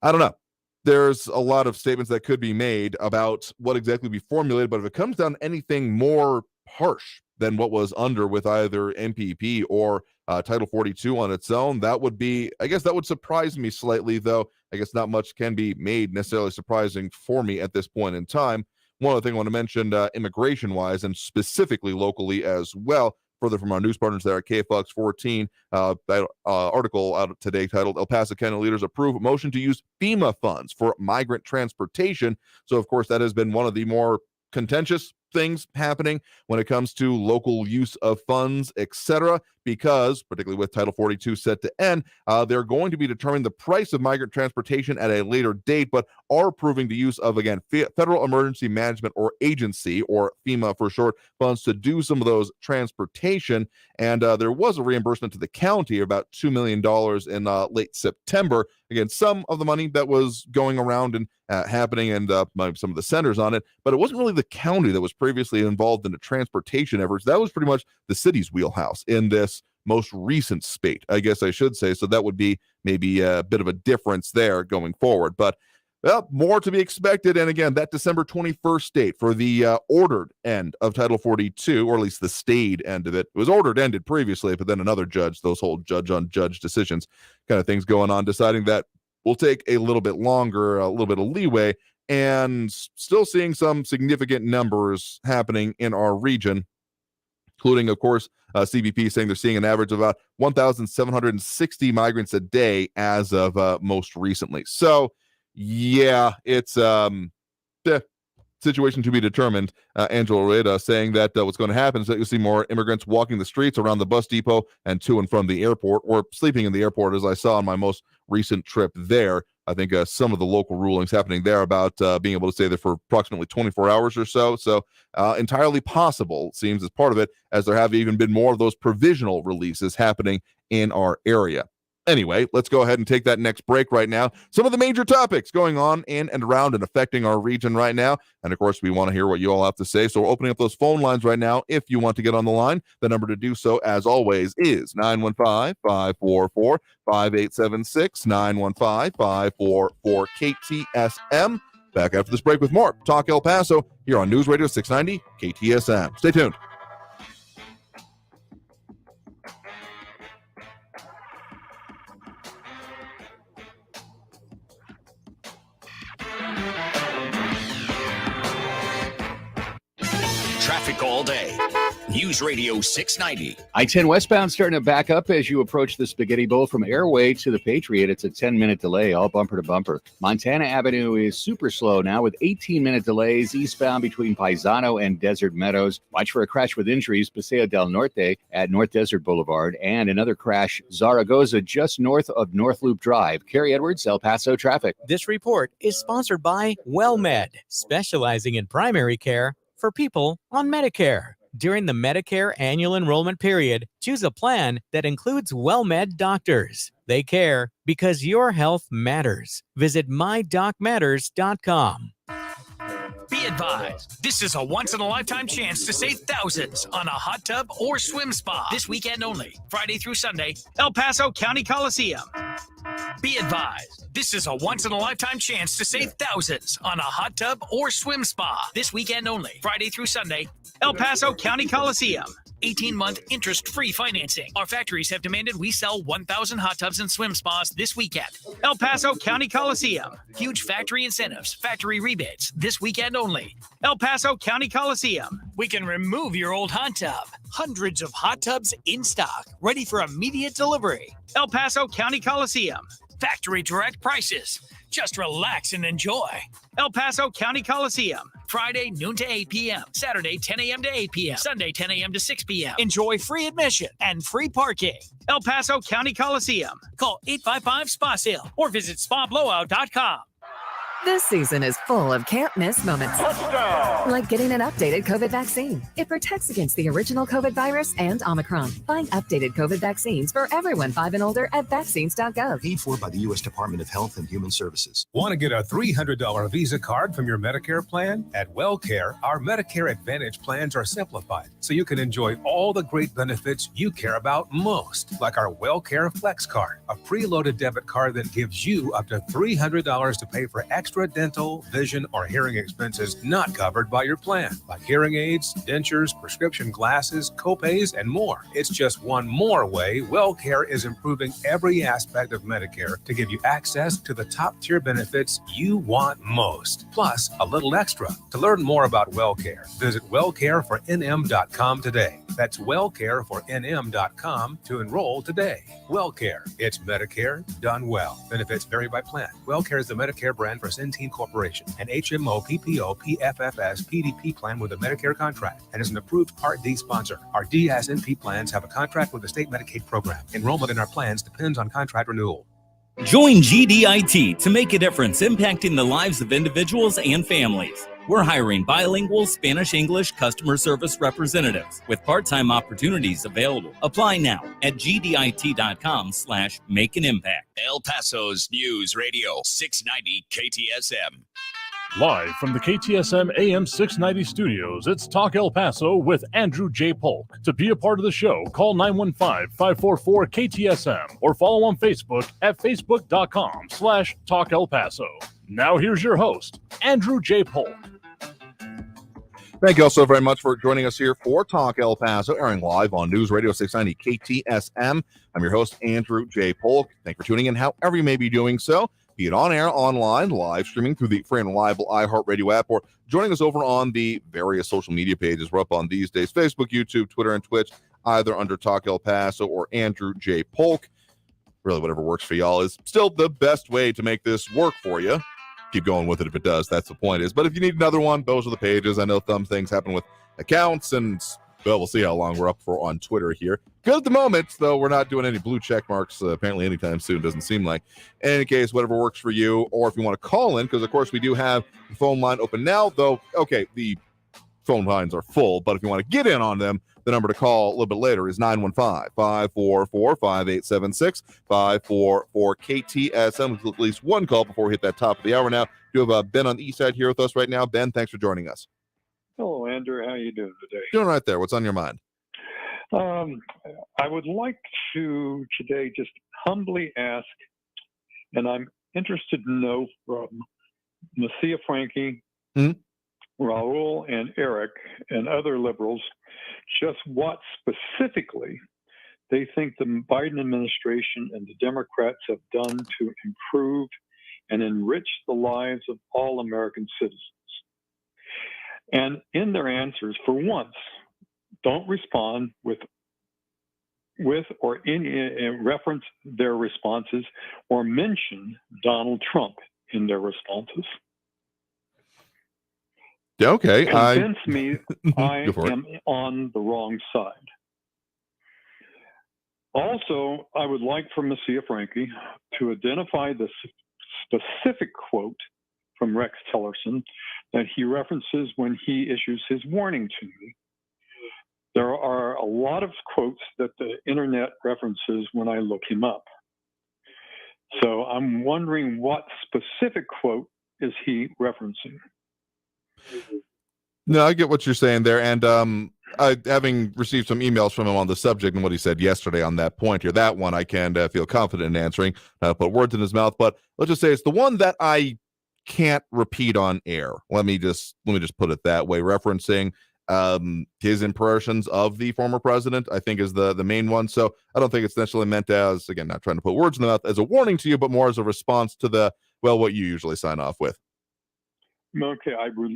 I don't know. There's a lot of statements that could be made about what exactly be formulated, but if it comes down to anything more harsh than what was under with either MPP or Title 42 on its own, that would be, I guess that would surprise me slightly, though I guess not much can be made necessarily surprising for me at this point in time. One other thing I want to mention, immigration-wise, and specifically locally as well, further from our news partners there at KFOX 14, that article out today titled "El Paso County Leaders Approve Motion to Use FEMA Funds for Migrant Transportation." So, of course, that has been one of the more contentious things happening when it comes to local use of funds, etc., because particularly with Title 42 set to end, they're going to be determining the price of migrant transportation at a later date, but are approving the use of, again, Federal Emergency Management or Agency, or FEMA for short, funds to do some of those transportation. And there was a reimbursement to the county, about $2 million in late September. Again, some of the money that was going around and happening, and some of the centers on it, but it wasn't really the county that was previously involved in the transportation efforts. That was pretty much the city's wheelhouse in this most recent spate, I guess I should say. So that would be maybe a bit of a difference there going forward. But well, more to be expected. And again, that December 21st date for the ordered end of Title 42, or at least the stayed end of it. It was ordered ended previously, but then another judge, those whole judge on judge decisions kind of things going on, deciding that will take a little bit longer, a little bit of leeway, and still seeing some significant numbers happening in our region, including, of course, CBP saying they're seeing an average of about 1,760 migrants a day as of most recently. So, yeah, it's the situation to be determined. Angela Reda saying that what's going to happen is that you'll see more immigrants walking the streets around the bus depot and to and from the airport, or sleeping in the airport, as I saw on my most recent trip there. I think some of the local rulings happening there about being able to stay there for approximately 24 hours or so. So entirely possible, seems, as part of it, as there have even been more of those provisional releases happening in our area. Anyway, let's go ahead and take that next break right now. Some of the major topics going on in and around and affecting our region right now. And of course, we want to hear what you all have to say. So we're opening up those phone lines right now. If you want to get on the line, the number to do so, as always, is 915-544-5876, 915-544-KTSM. Back after this break with more Talk El Paso here on News Radio 690 KTSM. Stay tuned. Traffic all day. News Radio 690. I-10 westbound starting to back up as you approach the Spaghetti Bowl from Airway to the Patriot. It's a 10-minute delay, all bumper to bumper. Montana Avenue is super slow now with 18-minute delays eastbound between Paisano and Desert Meadows. Watch for a crash with injuries, Paseo del Norte at North Desert Boulevard, and another crash, Zaragoza, just north of North Loop Drive. Carrie Edwards, El Paso traffic. This report is sponsored by WellMed, specializing in primary care for people on Medicare. During the Medicare annual enrollment period, choose a plan that includes WellMed doctors. They care because your health matters. Visit mydocmatters.com. Be advised, this is a once-in-a-lifetime chance to save thousands on a hot tub or swim spa. This weekend only, Friday through Sunday, El Paso County Coliseum. Be advised, this is a once-in-a-lifetime chance to save thousands on a hot tub or swim spa. This weekend only, Friday through Sunday, El Paso County Coliseum. 18-month interest-free financing. Our factories have demanded we sell 1,000 hot tubs and swim spas this weekend. El Paso County Coliseum. Huge factory incentives, factory rebates, this weekend only. El Paso County Coliseum. We can remove your old hot tub. Hundreds of hot tubs in stock, ready for immediate delivery. El Paso County Coliseum. Factory direct prices. Just relax and enjoy. El Paso County Coliseum. Friday, noon to 8 p.m. Saturday, 10 a.m. to 8 p.m. Sunday, 10 a.m. to 6 p.m. Enjoy free admission and free parking. El Paso County Coliseum. Call 855-SPA-SALE or visit spablowout.com. This season is full of can't-miss moments. Like getting an updated COVID vaccine. It protects against the original COVID virus and Omicron. Find updated COVID vaccines for everyone 5 and older at vaccines.gov. Paid for by the U.S. Department of Health and Human Services. Want to get a $300 Visa card from your Medicare plan? At WellCare, our Medicare Advantage plans are simplified so you can enjoy all the great benefits you care about most, like our WellCare Flex card, a preloaded debit card that gives you up to $300 to pay for extra dental, vision, or hearing expenses not covered by your plan, like hearing aids, dentures, prescription glasses, copays, and more. It's just one more way WellCare is improving every aspect of Medicare to give you access to the top-tier benefits you want most, plus a little extra. To learn more about WellCare, visit wellcarefornm.com today. That's wellcarefornm.com to enroll today. WellCare, it's Medicare done well. Benefits vary by plan. WellCare is the Medicare brand for Centene Corporation, an HMO, PPO, PFFS, PDP plan with a Medicare contract, and is an approved Part D sponsor. Our DSNP plans have a contract with the state Medicaid program. Enrollment in our plans depends on contract renewal. Join GDIT to make a difference impacting the lives of individuals and families. We're hiring bilingual Spanish-English customer service representatives with part-time opportunities available. Apply now at gdit.com/make-an-impact. El Paso's News Radio 690 KTSM. Live from the KTSM AM 690 studios, it's Talk El Paso with Andrew J. Polk. To be a part of the show, call 915-544-KTSM or follow on Facebook at facebook.com/Talk El Paso. Now here's your host, Andrew J. Polk. Thank you all so very much for joining us here for Talk El Paso, airing live on News Radio 690 KTSM. I'm your host, Andrew J. Polk. Thank you for tuning in, however you may be doing so, be it on air, online, live streaming through the free and reliable iHeartRadio app, or joining us over on the various social media pages we're up on these days, Facebook, YouTube, Twitter, and Twitch, either under Talk El Paso or Andrew J. Polk. Really, whatever works for y'all is still the best way to make this work for you. Keep going with it if it does. That's the point is. But if you need another one, those are the pages. I know some things happen with accounts, and well, we'll see how long we're up for on Twitter here. Because at the moment, though, we're not doing any blue check marks apparently anytime soon. Doesn't seem like. In any case, whatever works for you, or if you want to call in, because of course we do have the phone line open now. Though, okay, the phone lines are full, but if you want to get in on them, the number to call a little bit later is 915-544-5876, 544-KTSM. At least one call before we hit that top of the hour now. We have Ben on the east side here with us right now. Ben, thanks for joining us. Hello, Andrew. How are you doing today? Doing right there. What's on your mind? I would like to today just humbly ask, and I'm interested to know from Nasia Frankie, Raul and Eric and other liberals just what specifically they think the Biden administration and the Democrats have done to improve and enrich the lives of all American citizens. And in their answers, for once, don't respond with or in reference their responses or mention Donald Trump in their responses. Okay. Convince me I am on the wrong side. Also, I would like for Messiah Frankie to identify the specific quote from Rex Tillerson that he references when he issues his warning to me. There are a lot of quotes that the internet references when I look him up. So I'm wondering what specific quote is he referencing? No, I get what you're saying there. And having received some emails from him on the subject and what he said yesterday on that point here, that one I can feel confident in answering, put words in his mouth. But let's just say it's the one that I can't repeat on air. Let me just put it that way. Referencing his impressions of the former president, I think, is the main one. So I don't think it's necessarily meant as, again, not trying to put words in the mouth, as a warning to you, but more as a response to what you usually sign off with. Okay, I would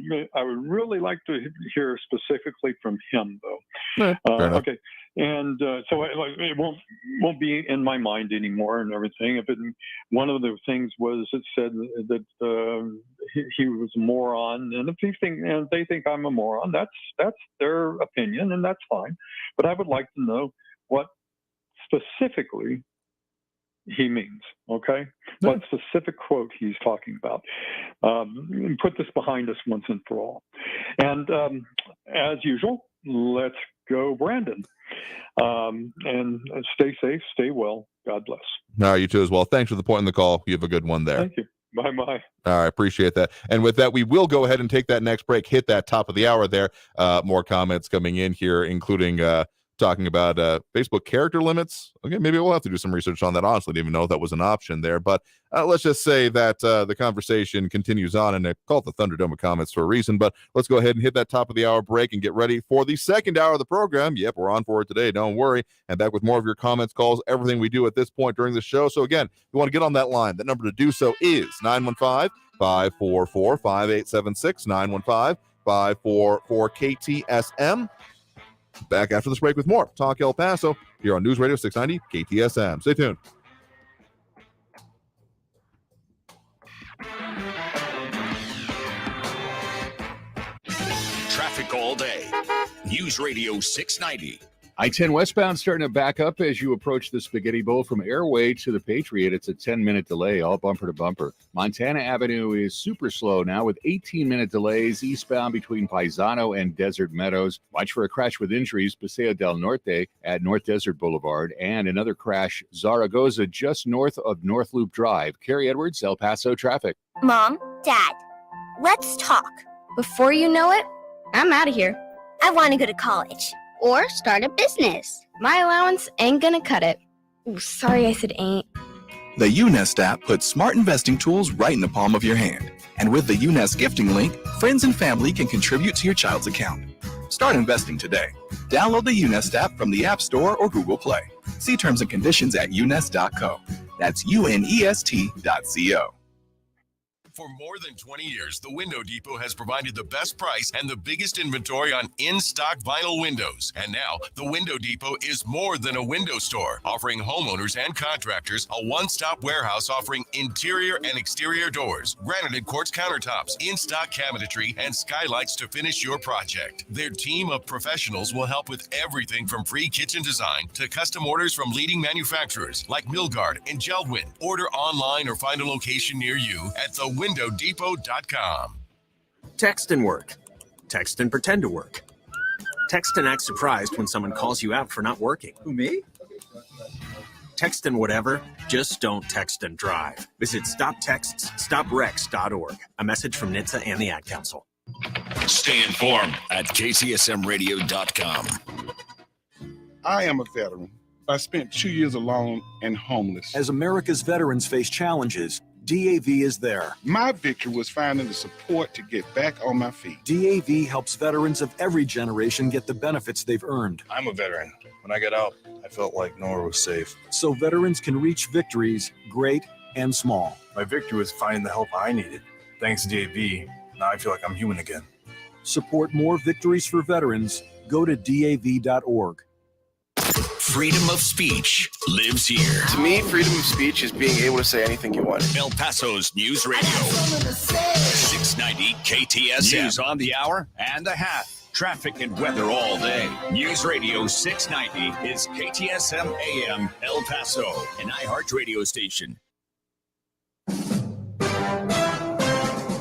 really like to hear specifically from him, though. Okay, and so it won't be in my mind anymore and everything. One of the things was it said that he was a moron, and if they think I'm a moron, that's their opinion, and that's fine. But I would like to know what specifically he means, okay? What specific quote he's talking about. Put this behind us once and for all. And as usual, let's go, Brandon. And stay safe, stay well. God bless. All right, you too as well. Thanks for the point in the call. You have a good one there. Thank you. Bye-bye. All right, appreciate that. And with that, we will go ahead and take that next break, hit that top of the hour there. More comments coming in here, including talking about Facebook character limits. Okay, maybe we'll have to do some research on that. Honestly, didn't even know that was an option there. But let's just say that the conversation continues on, and I call it the Thunderdome of comments for a reason. But let's go ahead and hit that top of the hour break and get ready for the second hour of the program. Yep, we're on for it today. Don't worry. And back with more of your comments, calls, everything we do at this point during the show. So again, if you want to get on that line, the number to do so is 915-544-5876, 915-544-KTSM. Back after this break with more Talk El Paso here on News Radio 690 KTSM. Stay tuned. Traffic all day. News Radio 690. I-10 westbound starting to back up as you approach the Spaghetti Bowl from Airway to the Patriot. It's a 10-minute delay, all bumper to bumper. Montana Avenue is super slow now with 18-minute delays eastbound between Paisano and Desert Meadows. Watch for a crash with injuries, Paseo del Norte at North Desert Boulevard, and another crash, Zaragoza, just north of North Loop Drive. Carrie Edwards, El Paso traffic. Mom, Dad, let's talk. Before you know it, I'm out of here. I want to go to college. Or start a business. My allowance ain't gonna cut it. Ooh, sorry I said ain't. The UNest app puts smart investing tools right in the palm of your hand. And with the UNest gifting link, friends and family can contribute to your child's account. Start investing today. Download the UNest app from the App Store or Google Play. See terms and conditions at unest.co. That's UNEST.co. For more than 20 years, the Window Depot has provided the best price and the biggest inventory on in-stock vinyl windows. And now, the Window Depot is more than a window store, offering homeowners and contractors a one-stop warehouse offering interior and exterior doors, granite quartz countertops, in-stock cabinetry, and skylights to finish your project. Their team of professionals will help with everything from free kitchen design to custom orders from leading manufacturers like Milgard and Geldwin. Order online or find a location near you at thewindowdepot.com. Text and work. Text and pretend to work. Text and act surprised when someone calls you out for not working. Who, me? Text and whatever, just don't text and drive. Visit StopTextsStopWrecks.org. A message from NHTSA and the Ad Council. Stay informed at KTSMradio.com. I am a veteran. I spent 2 years alone and homeless. As America's veterans face challenges, DAV is there. My victory was finding the support to get back on my feet. DAV helps veterans of every generation get the benefits they've earned. I'm a veteran. When I got out, I felt like nowhere was safe. So veterans can reach victories, great and small. My victory was finding the help I needed. Thanks to DAV, now I feel like I'm human again. Support more victories for veterans Go to DAV.org. Freedom of speech lives here. To me, freedom of speech is being able to say anything you want. El Paso's News Radio. 690 KTSM. News on the hour and a half. Traffic and weather all day. News Radio 690 is KTSM AM El Paso, an iHeart radio station.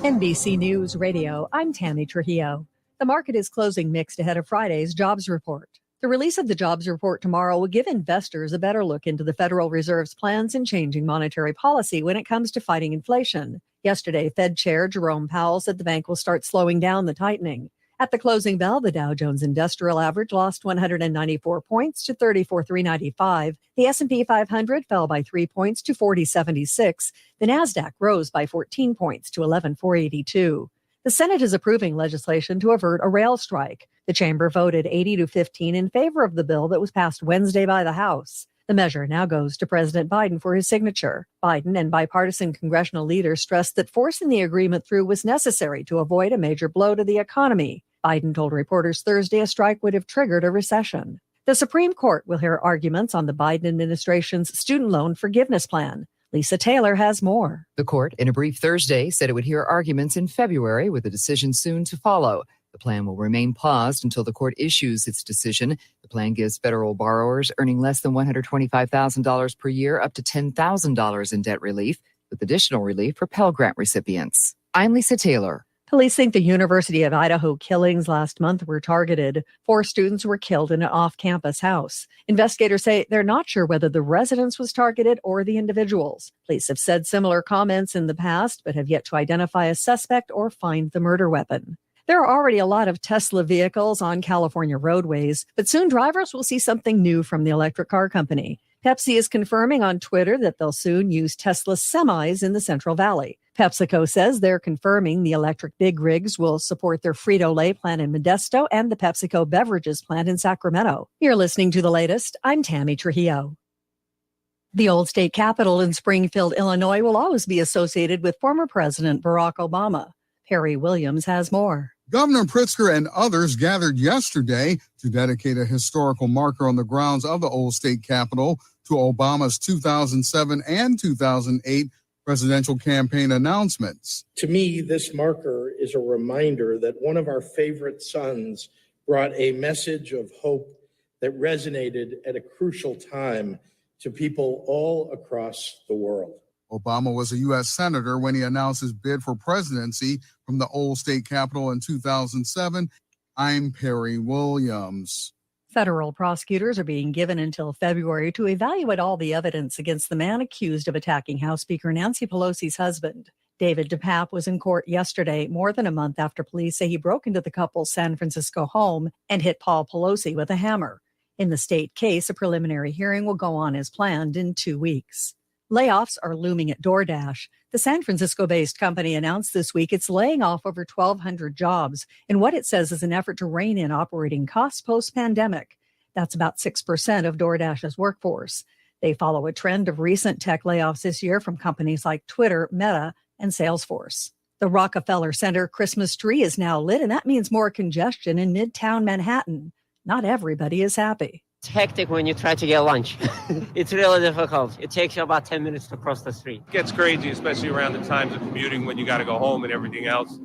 NBC News Radio, I'm Tammy Trujillo. The market is closing mixed ahead of Friday's jobs report. The release of the jobs report tomorrow will give investors a better look into the Federal Reserve's plans in changing monetary policy when it comes to fighting inflation. Yesterday, Fed Chair Jerome Powell said the bank will start slowing down the tightening. At the closing bell, the Dow Jones Industrial Average lost 194 points to 34,395. The S&P 500 fell by 3 points to 4076. The Nasdaq rose by 14 points to 11,482. The Senate is approving legislation to avert a rail strike. The chamber voted 80-15 in favor of the bill that was passed Wednesday by the House. The measure now goes to President Biden for his signature. Biden and bipartisan congressional leaders stressed that forcing the agreement through was necessary to avoid a major blow to the economy. Biden told reporters Thursday a strike would have triggered a recession. The Supreme Court will hear arguments on the Biden administration's student loan forgiveness plan. Lisa Taylor has more. The court, in a brief Thursday, said it would hear arguments in February with a decision soon to follow. The plan will remain paused until the court issues its decision. The plan gives federal borrowers earning less than $125,000 per year up to $10,000 in debt relief, with additional relief for Pell Grant recipients. I'm Lisa Taylor. Police think the University of Idaho killings last month were targeted. 4 students were killed in an off-campus house. Investigators say they're not sure whether the residence was targeted or the individuals. Police have said similar comments in the past, but have yet to identify a suspect or find the murder weapon. There are already a lot of Tesla vehicles on California roadways, but soon drivers will see something new from the electric car company. Pepsi is confirming on Twitter that they'll soon use Tesla semis in the Central Valley. PepsiCo says they're confirming the electric big rigs will support their Frito-Lay plant in Modesto and the PepsiCo beverages plant in Sacramento. You're listening to the latest. I'm Tammy Trujillo. The old state capitol in Springfield, Illinois will always be associated with former President Barack Obama. Perry Williams has more. Governor Pritzker and others gathered yesterday to dedicate a historical marker on the grounds of the old state capitol to Obama's 2007 and 2008 presidential campaign announcements. To me, this marker is a reminder that one of our favorite sons brought a message of hope that resonated at a crucial time to people all across the world. Obama was a U.S. Senator when he announced his bid for presidency from the old state capitol in 2007. I'm Perry Williams. Federal prosecutors are being given until February to evaluate all the evidence against the man accused of attacking House Speaker Nancy Pelosi's husband. David DePape was in court yesterday, more than a month after police say he broke into the couple's San Francisco home and hit Paul Pelosi with a hammer. In the state case, a preliminary hearing will go on as planned in 2 weeks. Layoffs are looming at DoorDash. The San Francisco-based company announced this week it's laying off over 1,200 jobs in what it says is an effort to rein in operating costs post-pandemic. That's about 6% of DoorDash's workforce. They follow a trend of recent tech layoffs this year from companies like Twitter, Meta, and Salesforce. The Rockefeller Center Christmas tree is now lit, and that means more congestion in Midtown Manhattan. Not everybody is happy. It's hectic when you try to get lunch. It's really difficult. It takes you about 10 minutes to cross the street. It gets crazy, especially around the times of commuting when you got to go home and everything else.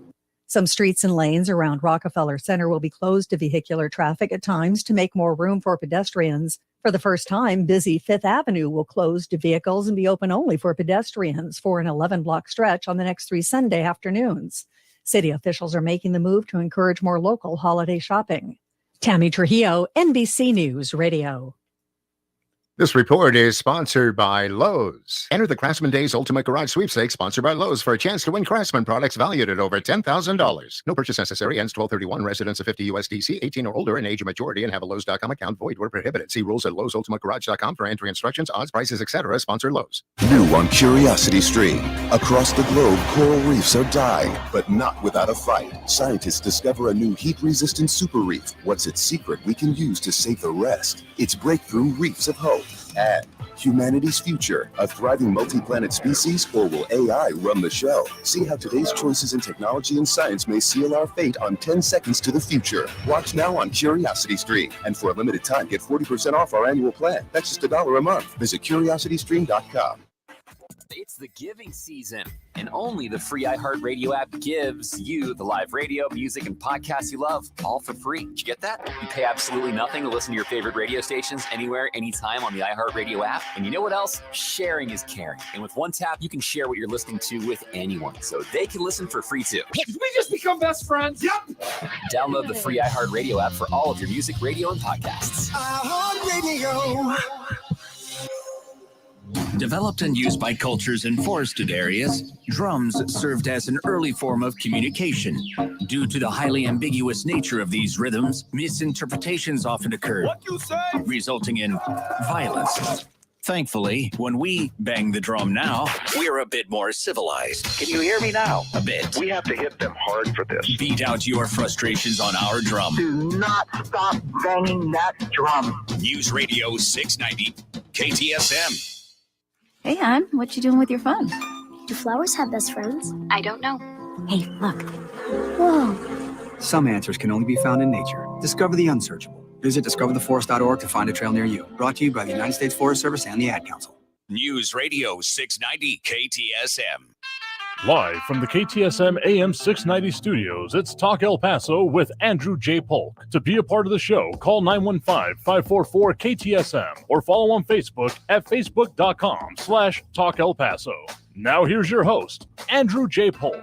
Some streets and lanes around Rockefeller Center will be closed to vehicular traffic at times to make more room for pedestrians. For the first time, busy Fifth Avenue will close to vehicles and be open only for pedestrians for an 11-block stretch on the next 3 Sunday afternoons. City officials are making the move to encourage more local holiday shopping. Tammy Trujillo, NBC News Radio. This report is sponsored by Lowe's. Enter the Craftsman Days Ultimate Garage Sweepstakes sponsored by Lowe's for a chance to win Craftsman products valued at over $10,000. No purchase necessary. Ends 12/31. Residents of 50 USDC, 18 or older, and age of majority, and have a Lowe's.com account. Void where prohibited. See rules at Lowe'sUltimateGarage.com for entry instructions, odds, prices, etc. Sponsor Lowe's. New on Curiosity Stream. Across the globe, coral reefs are dying, but not without a fight. Scientists discover a new heat-resistant super reef. What's its secret we can use to save the rest? It's Breakthrough Reefs of Hope. And humanity's future, a thriving multi-planet species, or will AI run the show? See how today's choices in technology and science may seal our fate on 10 Seconds to the Future. Watch now on Curiosity Stream. And for a limited time, get 40% off our annual plan. That's just $1 a month. Visit curiositystream.com. It's the giving season, and only the free iHeartRadio app gives you the live radio, music, and podcasts you love, all for free. Did you get that? You pay absolutely nothing to listen to your favorite radio stations anywhere, anytime on the iHeartRadio app. And you know what else? Sharing is caring. And with one tap, you can share what you're listening to with anyone, so they can listen for free too. Did we just become best friends? Yep. Download the free iHeartRadio app for all of your music, radio, and podcasts. iHeartRadio. Developed and used by cultures in forested areas, drums served as an early form of communication. Due to the highly ambiguous nature of these rhythms, misinterpretations often occurred, resulting in violence. Thankfully, when we bang the drum now, we're a bit more civilized. Can you hear me now? A bit. We have to hit them hard for this. Beat out your frustrations on our drum. Do not stop banging that drum. News Radio 690, KTSM. Hey, hon, what you doing with your phone? Do flowers have best friends? I don't know. Hey, look. Whoa. Some answers can only be found in nature. Discover the unsearchable. Visit discovertheforest.org to find a trail near you. Brought to you by the United States Forest Service and the Ad Council. News Radio 690 KTSM. Live from the KTSM AM 690 studios, it's Talk El Paso with Andrew J. Polk. To be a part of the show, call 915-544-KTSM or follow on Facebook at facebook.com/Talk El Paso. Now here's your host, Andrew J. Polk.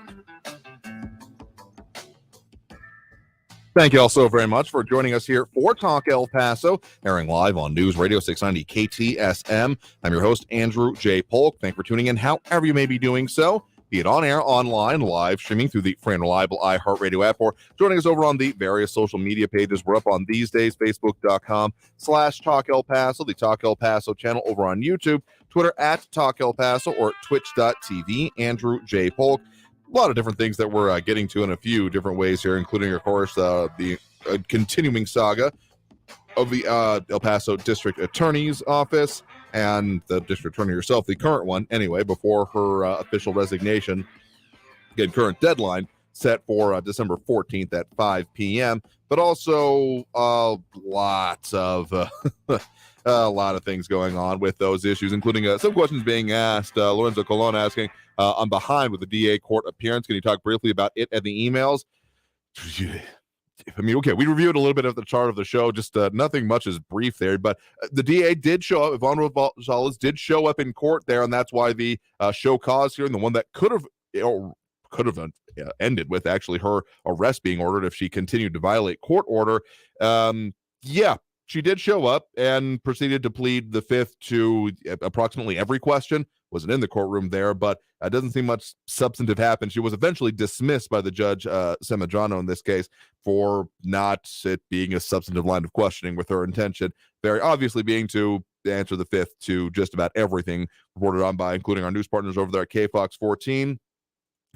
Thank you all so very much for joining us here for Talk El Paso, airing live on News Radio 690 KTSM. I'm your host, Andrew J. Polk. Thank you for tuning in, however you may be doing so, be it on air, online, live streaming through the free and reliable iHeartRadio app, or joining us over on the various social media pages we're up on these days, facebook.com/Talk El Paso, the Talk El Paso channel over on YouTube, Twitter at Talk El Paso, or twitch.tv, Andrew J. Polk. A lot of different things that we're getting to in a few different ways here, including, of course, the continuing saga of the El Paso District Attorney's Office and the District Attorney herself, the current one, anyway, before her official resignation. Again, current deadline set for December 14th at 5 p.m., but also a lot of things going on with those issues, including some questions being asked. Lorenzo Colon asking, I'm behind with the DA court appearance. Can you talk briefly about it and the emails? I mean, okay, we reviewed a little bit of the chart of the show, just nothing much is brief there, but the DA did show up, Yvonne Gonzalez did show up in court there, and that's why the show cause hearing, the one that could have ended with actually her arrest being ordered if she continued to violate court order. She did show up and proceeded to plead the fifth to approximately every question. Wasn't in the courtroom there, but doesn't seem much substantive happened. She was eventually dismissed by the judge, Semadrano in this case, for not it being a substantive line of questioning, with her intention very obviously being to answer the fifth to just about everything reported on by, including our news partners over there at KFOX 14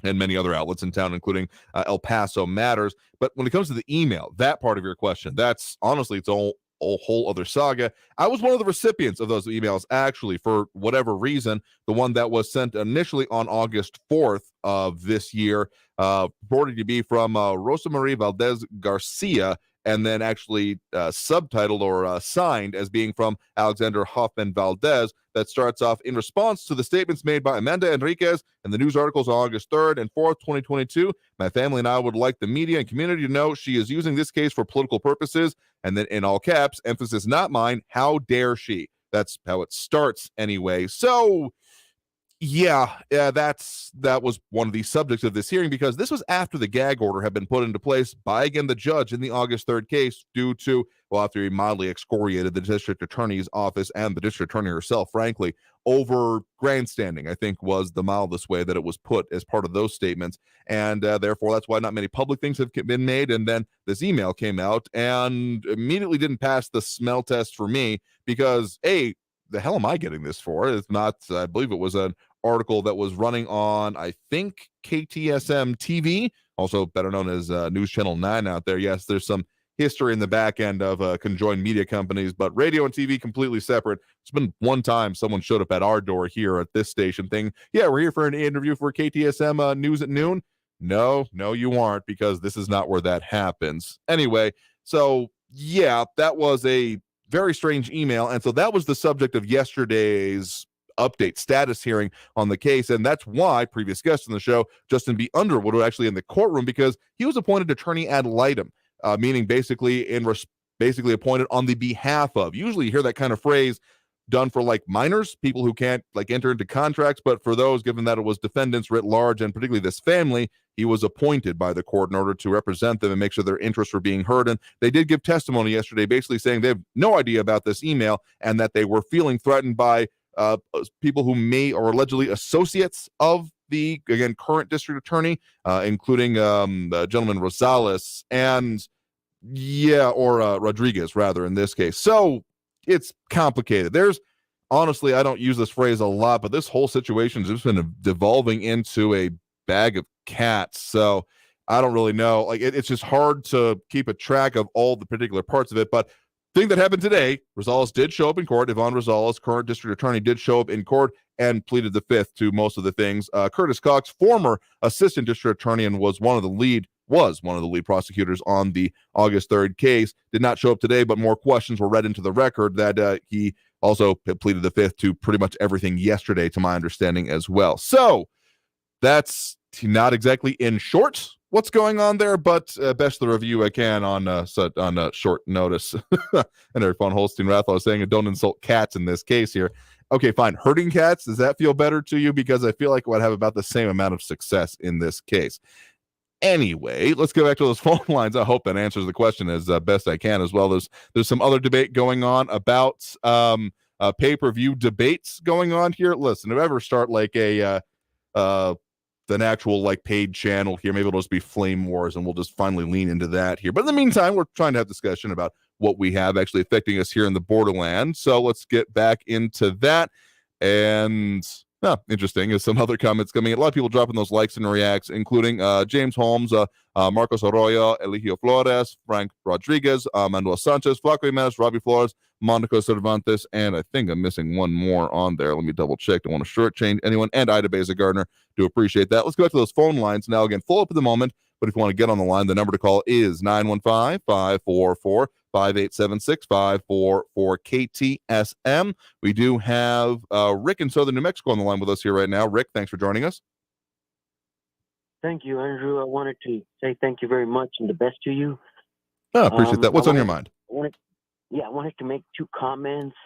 and many other outlets in town, including El Paso Matters. But when it comes to the email, that part of your question, that's honestly its own a whole other saga. I was one of the recipients of those emails, actually, for whatever reason. The one that was sent initially on August 4th of this year, reported to be from Rosa Marie Valdez Garcia, and then actually subtitled or signed as being from Alexander Hoffman Valdez, that starts off, in response to the statements made by Amanda Enriquez and the news articles on August 3rd and 4th, 2022, my family and I would like the media and community to know she is using this case for political purposes. And then in all caps, emphasis not mine, how dare she? That's how it starts anyway. So that was one of the subjects of this hearing, because this was after the gag order had been put into place by, again, the judge in the August 3rd case, due to, well, after he mildly excoriated the district attorney's office and the district attorney herself, frankly, over grandstanding, I think was the mildest way that it was put as part of those statements. And therefore, that's why not many public things have been made. And then this email came out and immediately didn't pass the smell test for me, because, the hell am I getting this for? It's not, I believe it was an article that was running on, I think, KTSM TV, also better known as News Channel 9 out there. Yes, there's some history in the back end of conjoined media companies, but radio and TV completely separate. It's been one time someone showed up at our door here at this station thing. Yeah, we're here for an interview for KTSM News at Noon. No, you aren't, because this is not where that happens. Anyway, so yeah, that was a very strange email. And so that was the subject of yesterday's update status hearing on the case. And that's why previous guest on the show, Justin B. Underwood, was actually in the courtroom, because he was appointed attorney ad litem, meaning basically basically appointed on the behalf of. Usually you hear that kind of phrase done for like minors, people who can't like enter into contracts, but for those, given that it was defendants writ large and particularly this family, he was appointed by the court in order to represent them and make sure their interests were being heard. And they did give testimony yesterday basically saying they have no idea about this email and that they were feeling threatened by people who may or allegedly associates of the, again, current district attorney, including gentleman Gonzalez and Rodriguez rather in this case. So it's complicated. There's honestly, I don't use this phrase a lot, but this whole situation has just been devolving into a bag of cats. So I don't really know. Like it's just hard to keep a track of all the particular parts of it. But thing that happened today, Rosales did show up in court. Yvonne Rosales, current district attorney, did show up in court and pleaded the fifth to most of the things. Curtis Cox, former assistant district attorney and was one of the lead prosecutors on the August 3rd case, did not show up today, but more questions were read into the record that he also pleaded the fifth to pretty much everything yesterday, to my understanding as well. So that's not exactly in short what's going on there, but best the review I can on short notice. And our phone Holstein Rathel is saying, don't insult cats in this case here. Okay, fine. Hurting cats, does that feel better to you? Because I feel like it would have about the same amount of success in this case. Anyway, let's go back to those phone lines. I hope that answers the question as best I can as well. There's some other debate going on about pay-per-view debates going on here. Listen, if I ever start like an actual like paid channel here, maybe it'll just be Flame Wars and we'll just finally lean into that here. But in the meantime, we're trying to have discussion about what we have actually affecting us here in the borderland. So let's get back into that. And interesting is some other comments coming in. A lot of people dropping those likes and reacts, including James Holmes, Marcos Arroyo, Eligio Flores, Frank Rodriguez, Manuel Sanchez, Flaco Jimenez, Robbie Flores, Monica Cervantes, and I think I'm missing one more on there. Let me double check. Don't want to shortchange anyone. And Ida Beza Gardner. Do appreciate that. Let's go back to those phone lines now. Again, full up at the moment, but if you want to get on the line, the number to call is 915-544-5876, 544 KTSM. We do have Rick in Southern New Mexico on the line with us here right now. Rick, thanks for joining us. Thank you, Andrew. I wanted to say thank you very much and the best to you. Appreciate that. What's on your mind? I wanted to make two comments.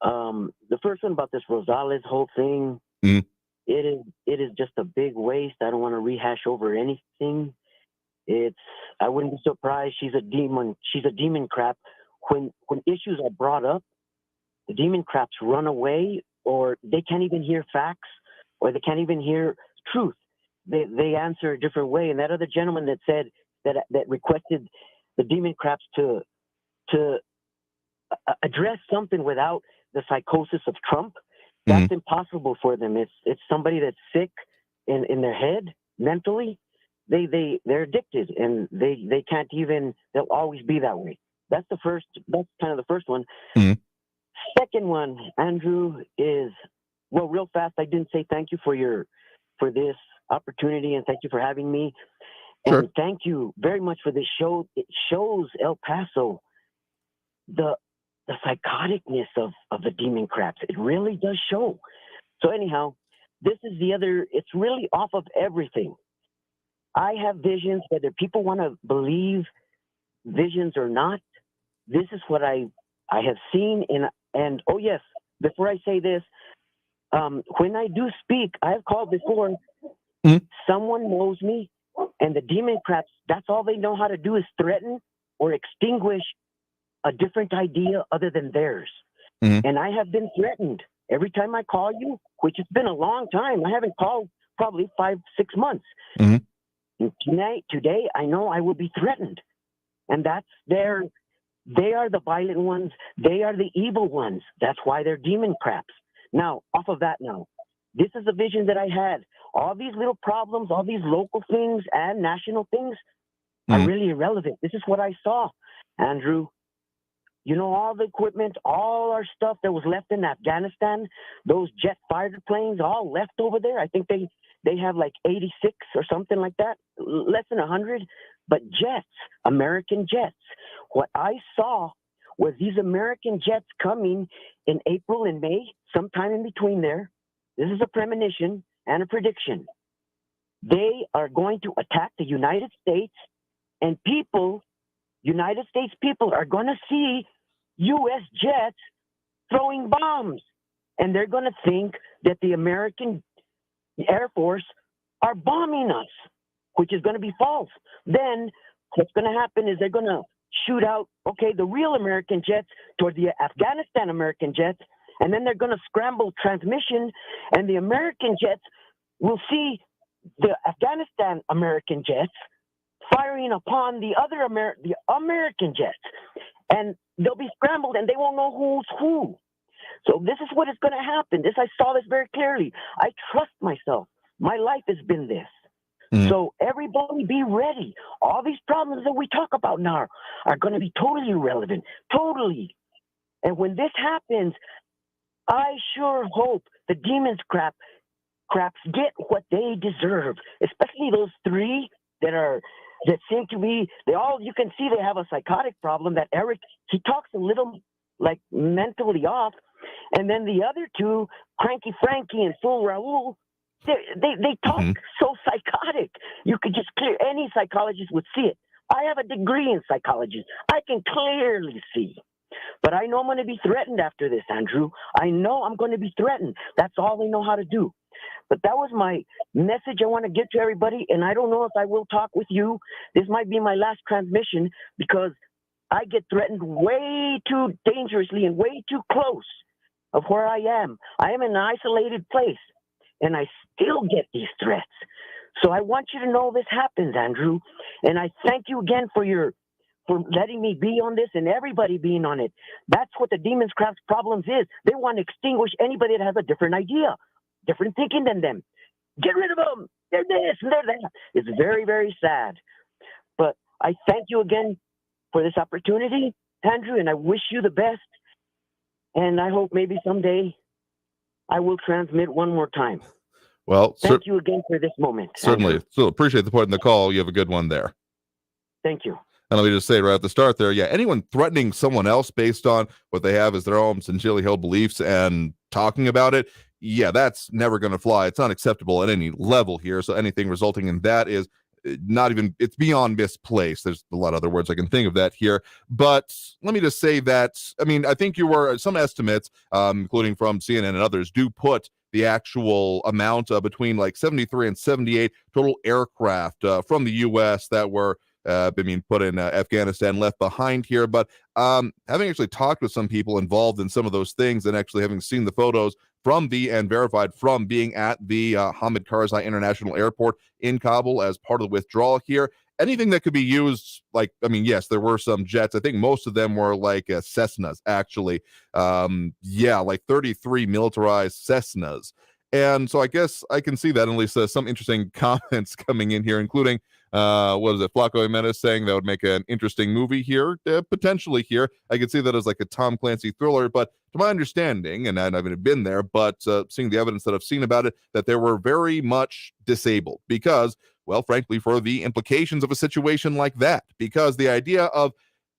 The first one about this Rosales whole thing. Mm. It is just a big waste. I don't want to rehash over anything. I wouldn't be surprised. She's a demon. She's a demon crap. When issues are brought up, the demon craps run away, or they can't even hear facts, or they can't even hear truth. They answer a different way. And that other gentleman that said that requested the demon craps to address something without the psychosis of Trump, that's impossible for them. It's somebody that's sick in their head mentally. They're addicted and they can't even. They'll always be that way. That's kind of the first one. Mm-hmm. Second one, Andrew, is real fast. I didn't say thank you for this opportunity and thank you for having me. Sure. And thank you very much for this show. It shows El Paso the psychoticness of the demon craps. It really does show. So anyhow, this is it's really off of everything. I have visions, whether people want to believe visions or not. This is what I have seen. And oh yes, before I say this, when I do speak, I have called before. Someone knows me, and the demon craps, that's all they know how to do is threaten or extinguish a different idea other than theirs. And I have been threatened every time I call you, which has been a long time. I haven't called probably 5-6 months. And today, I know I will be threatened. And they are the violent ones. They are the evil ones. That's why they're demon craps. Now, off of that now, this is the vision that I had. All these little problems, all these local things and national things, are really irrelevant. This is what I saw, Andrew. You know, all the equipment, all our stuff that was left in Afghanistan, those jet fighter planes, all left over there. I think they have like 86 or something like that, less than 100. But jets, American jets. What I saw was these American jets coming in April and May, sometime in between there. This is a premonition and a prediction. They are going to attack the United States, and United States people are going to see U.S. jets throwing bombs. And they're going to think that the American Air Force are bombing us, which is going to be false. Then what's going to happen is they're going to shoot out, the real American jets toward the Afghanistan American jets, and then they're going to scramble transmission, and the American jets will see the Afghanistan American jets firing upon the other American jets, and they'll be scrambled, and they won't know who's who. So this is what is going to happen. I saw this very clearly. I trust myself. My life has been this. So everybody be ready. All these problems that we talk about now are going to be totally irrelevant. Totally. And when this happens, I sure hope the demons craps get what they deserve, especially those three that seem to be, you can see they have a psychotic problem. That Eric, he talks a little like mentally off. And then the other two, Cranky Frankie and Fool Raoul, they talk so psychotic. You could just any psychologist would see it. I have a degree in psychology. I can clearly see. But I know I'm going to be threatened after this, Andrew. I know I'm going to be threatened. That's all they know how to do. But that was my message I want to give to everybody. And I don't know if I will talk with you. This might be my last transmission because I get threatened way too dangerously and way too close of where I am. I am in an isolated place, and I still get these threats. So I want you to know this happens, Andrew. And I thank you again for letting me be on this and everybody being on it. That's what the Demons Craft Problems is. They want to extinguish anybody that has a different idea, different thinking than them. Get rid of them. They're this and they're that. It's very, very sad. But I thank you again for this opportunity, Andrew, and I wish you the best. And I hope maybe someday I will transmit one more time. Well, thank you again for this moment. Certainly. Andrew. So appreciate the point in the call. You have a good one there. Thank you. And let me just say right at the start there, anyone threatening someone else based on what they have as their own sincerely held beliefs and talking about it, that's never going to fly. It's unacceptable at any level here. So anything resulting in that is it's beyond misplaced. There's a lot of other words I can think of that here. But let me just say that, I think some estimates, including from CNN and others, do put the actual amount between like 73 and 78 total aircraft from the U.S. that were put in Afghanistan, left behind here. But having actually talked with some people involved in some of those things and actually having seen the photos and verified from being at the Hamid Karzai International Airport in Kabul as part of the withdrawal here, anything that could be used, yes, there were some jets. I think most of them were like Cessnas, actually. Like 33 militarized Cessnas. And so I guess I can see that, at least some interesting comments coming in here, including Flaco Jimenez saying that would make an interesting movie here, potentially here. I could see that as like a Tom Clancy thriller, but to my understanding, and I haven't been there, but seeing the evidence that I've seen about it, that they were very much disabled because, well, frankly, for the implications of a situation like that, because the idea of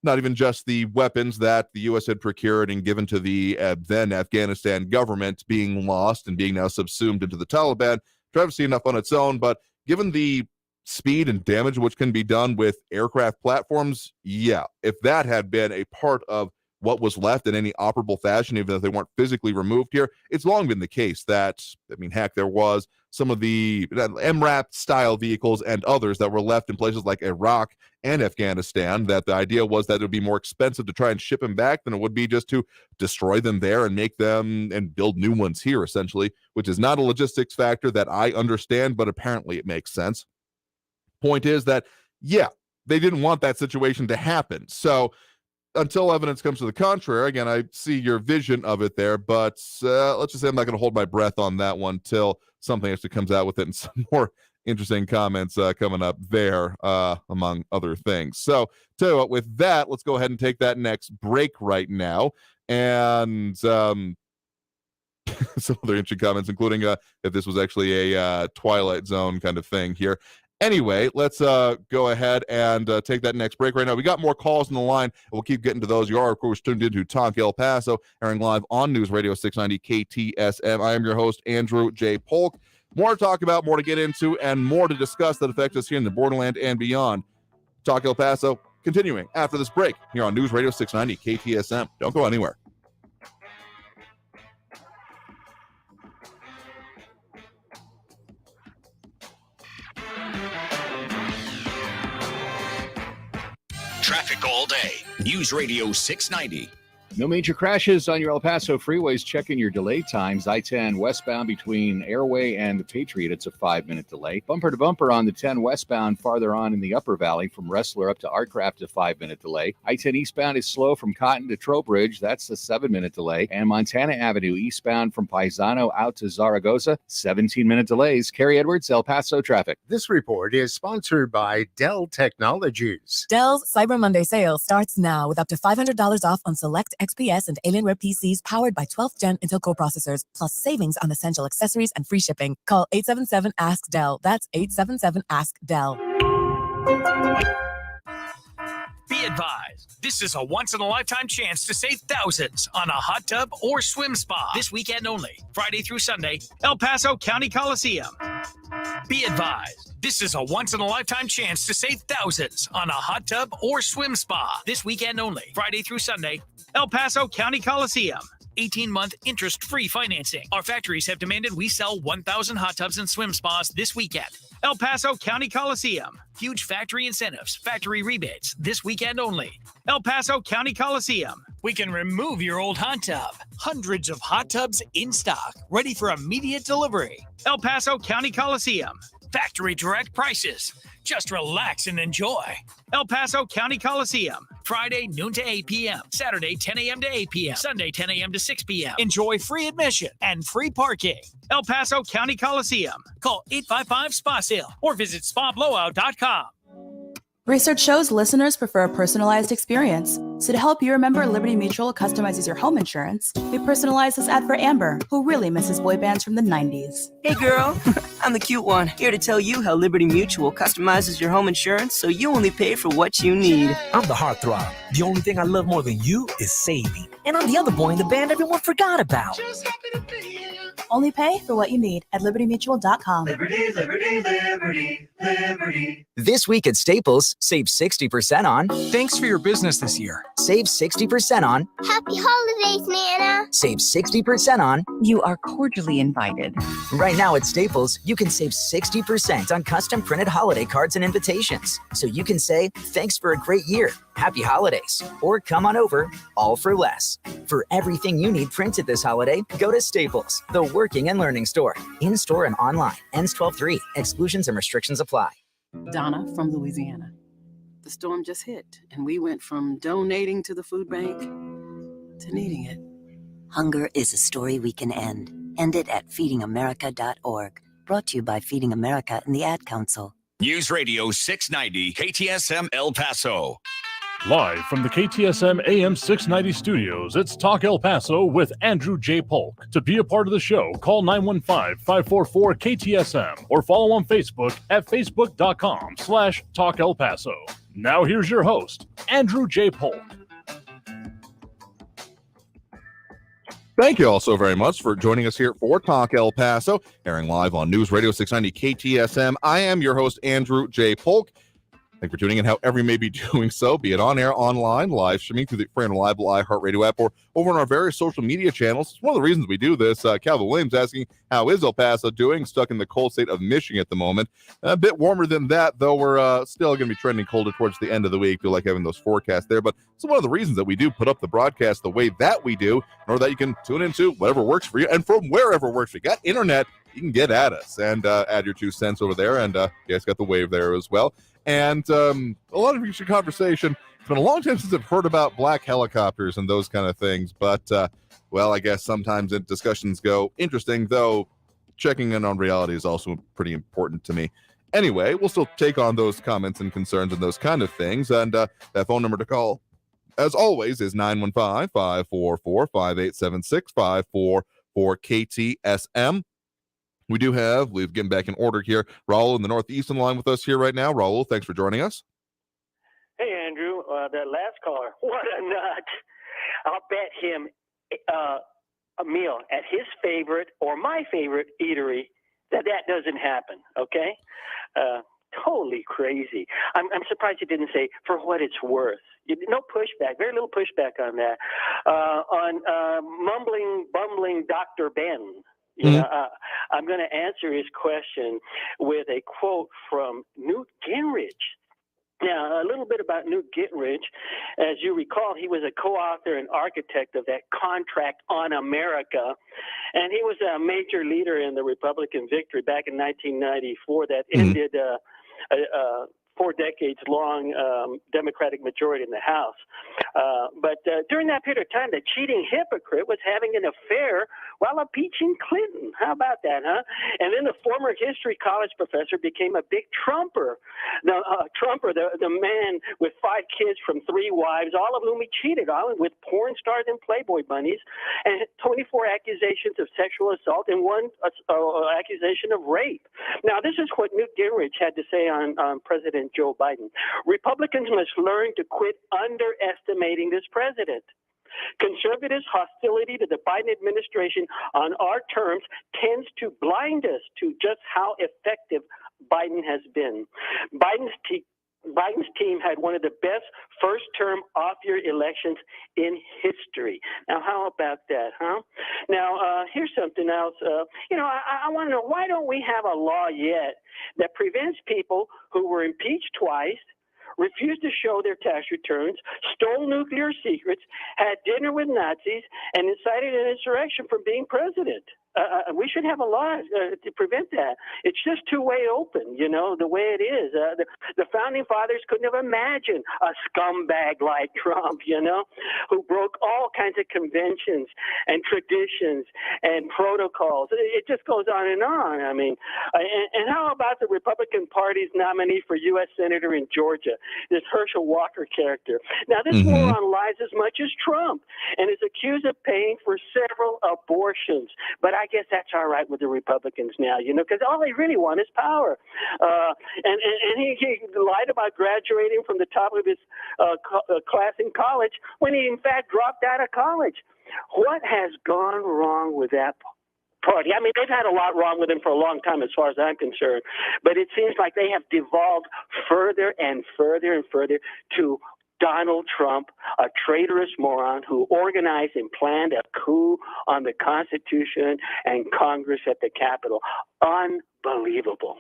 not even just the weapons that the U.S. had procured and given to the then Afghanistan government being lost and being now subsumed into the Taliban, travesty enough on its own, but given the speed and damage which can be done with aircraft platforms, if that had been a part of what was left in any operable fashion, even if they weren't physically removed here, it's long been the case that, there was some of the MRAP style vehicles and others that were left in places like Iraq and Afghanistan, that the idea was that it would be more expensive to try and ship them back than it would be just to destroy them there and make them and build new ones here, essentially, which is not a logistics factor that I understand, but apparently it makes sense. Point is that, they didn't want that situation to happen. So until evidence comes to the contrary, again, I see your vision of it there, but let's just say I'm not going to hold my breath on that one till something actually comes out with it and some more interesting comments coming up there, among other things. So, with that, let's go ahead and take that next break right now. And some other interesting comments, including if this was actually a Twilight Zone kind of thing here. Anyway, let's go ahead and take that next break right now. We got more calls on the line, and we'll keep getting to those. You are, of course, tuned into Talk El Paso, airing live on News Radio 690 KTSM. I am your host, Andrew J. Polk. More to talk about, more to get into, and more to discuss that affect us here in the borderland and beyond. Talk El Paso, continuing after this break here on News Radio 690 KTSM. Don't go anywhere. Traffic all day. News Radio 690. No major crashes on your El Paso freeways. Checking your delay times. I-10 westbound between Airway and the Patriot. It's a 5-minute delay. Bumper to bumper on the 10 westbound farther on in the Upper Valley from Wrestler up to Artcraft, a 5-minute delay. I-10 eastbound is slow from Cotton to Trowbridge. That's a 7-minute delay. And Montana Avenue eastbound from Paisano out to Zaragoza, 17-minute delays. Kerry Edwards, El Paso traffic. This report is sponsored by Dell Technologies. Dell's Cyber Monday sale starts now with up to $500 off on select XPS and Alienware PCs powered by 12th Gen Intel Core processors, plus savings on essential accessories and free shipping. Call 877-ASK-DELL. That's 877-ASK-DELL. Be advised, this is a once-in-a-lifetime chance to save thousands on a hot tub or swim spa this weekend only, Friday through Sunday, El Paso County Coliseum. Be advised, this is a once-in-a-lifetime chance to save thousands on a hot tub or swim spa this weekend only, Friday through Sunday, El Paso County Coliseum. 18-month interest-free financing. Our factories have demanded we sell 1,000 hot tubs and swim spas this weekend. El Paso County Coliseum. Huge factory incentives, factory rebates this weekend only. El Paso County Coliseum. We can remove your old hot tub. Hundreds of hot tubs in stock, ready for immediate delivery. El Paso County Coliseum. Factory direct prices. Just relax and enjoy. El Paso County Coliseum. Friday, noon to 8 p.m. Saturday, 10 a.m. to 8 p.m. Sunday, 10 a.m. to 6 p.m. Enjoy free admission and free parking. El Paso County Coliseum. Call 855-SPA-SALE or visit spablowout.com. Research shows listeners prefer a personalized experience. So to help you remember, Liberty Mutual customizes your home insurance. We personalized this ad for Amber, who really misses boy bands from the 90s. Hey girl, I'm the cute one, here to tell you how Liberty Mutual customizes your home insurance so you only pay for what you need. I'm the heartthrob. The only thing I love more than you is saving. And I'm the other boy in the band everyone forgot about. Just happy to be here. Only pay for what you need at libertymutual.com. Liberty, liberty, liberty, liberty. This week at Staples, save 60% on. Thanks for your business this year. Save 60% on. Happy holidays, Nana. Save 60% on. You are cordially invited. Right now at Staples, you can save 60% on custom printed holiday cards and invitations. So you can say, thanks for a great year. Happy holidays. Or come on over, all for less. For everything you need printed this holiday, go to Staples, the working and learning store. In-store and online. Ends 12/3. Exclusions and restrictions apply. Donna from Louisiana. The storm just hit, and we went from donating to the food bank to needing it. Hunger is a story we can end. End it at feedingamerica.org. Brought to you by Feeding America and the Ad Council. News Radio 690 KTSM El Paso. Live from the KTSM AM 690 studios, it's Talk El Paso with Andrew J. Polk. To be a part of the show, call 915-544-KTSM or follow on Facebook at facebook.com/Talk El Paso. Now here's your host, Andrew J. Polk. Thank you all so very much for joining us here for Talk El Paso, airing live on News Radio 690 KTSM. I am your host, Andrew J. Polk. Thank you for tuning in, however you may be doing so, be it on air, online, live streaming through the free and reliable iHeartRadio app, or over on our various social media channels. It's one of the reasons we do this. Calvin Williams asking, how is El Paso doing? Stuck in the cold state of Michigan at the moment. A bit warmer than that, though we're still going to be trending colder towards the end of the week. Feel like having those forecasts there, but it's one of the reasons that we do put up the broadcast the way that we do, in order that you can tune into whatever works for you, and from wherever works for you. Got internet, you can get at us and add your 2 cents over there, and you guys got the wave there as well. And a lot of interesting conversation. It's been a long time since I've heard about black helicopters and those kind of things. But, well, I guess sometimes discussions go interesting, though checking in on reality is also pretty important to me. Anyway, we'll still take on those comments and concerns and those kind of things. And that phone number to call, as always, is 915-544-5876, 544-KTSM. We've getting back in order here, Raul in the Northeastern line with us here right now. Raul, thanks for joining us. Hey, Andrew, that last caller, what a nut. I'll bet him a meal at his favorite or my favorite eatery that doesn't happen, okay? Totally crazy. I'm surprised you didn't say for what it's worth. No pushback, very little pushback on that. On bumbling Dr. Ben. I'm going to answer his question with a quote from Newt Gingrich. Now, a little bit about Newt Gingrich. As you recall, he was a co-author and architect of that Contract on America, and he was a major leader in the Republican victory back in 1994 that ended a 4 decades long Democratic majority in the House. But during that period of time, the cheating hypocrite was having an affair while impeaching Clinton. How about that, huh? And then the former history college professor became a big Trumper. The man with 5 kids from 3 wives, all of whom he cheated on with porn stars and Playboy bunnies, and 24 accusations of sexual assault and 1 accusation of rape. Now, this is what Newt Gingrich had to say on President Joe Biden. Republicans must learn to quit underestimating this president. Conservatives' hostility to the Biden administration on our terms tends to blind us to just how effective Biden has been. Biden's team had one of the best first-term off-year elections in history. Now, how about that, huh? Now, here's something else. I want to know, why don't we have a law yet that prevents people who were impeached twice, refused to show their tax returns, stole nuclear secrets, had dinner with Nazis, and incited an insurrection from being president? We should have a law to prevent that. It's just too way open, the way it is. The founding fathers couldn't have imagined a scumbag like Trump, who broke all kinds of conventions and traditions and protocols. It just goes on and on. I mean, and how about the Republican Party's nominee for U.S. Senator in Georgia, this Herschel Walker character? Now, this moron lies as much as Trump and is accused of paying for several abortions. But I guess that's all right with the Republicans now, because all they really want is power. And he lied about graduating from the top of his class in college when he, in fact, dropped out of college. What has gone wrong with that party? I mean, they've had a lot wrong with him for a long time, as far as I'm concerned. But it seems like they have devolved further and further and further to Donald Trump, a traitorous moron who organized and planned a coup on the Constitution and Congress at the Capitol. Unbelievable.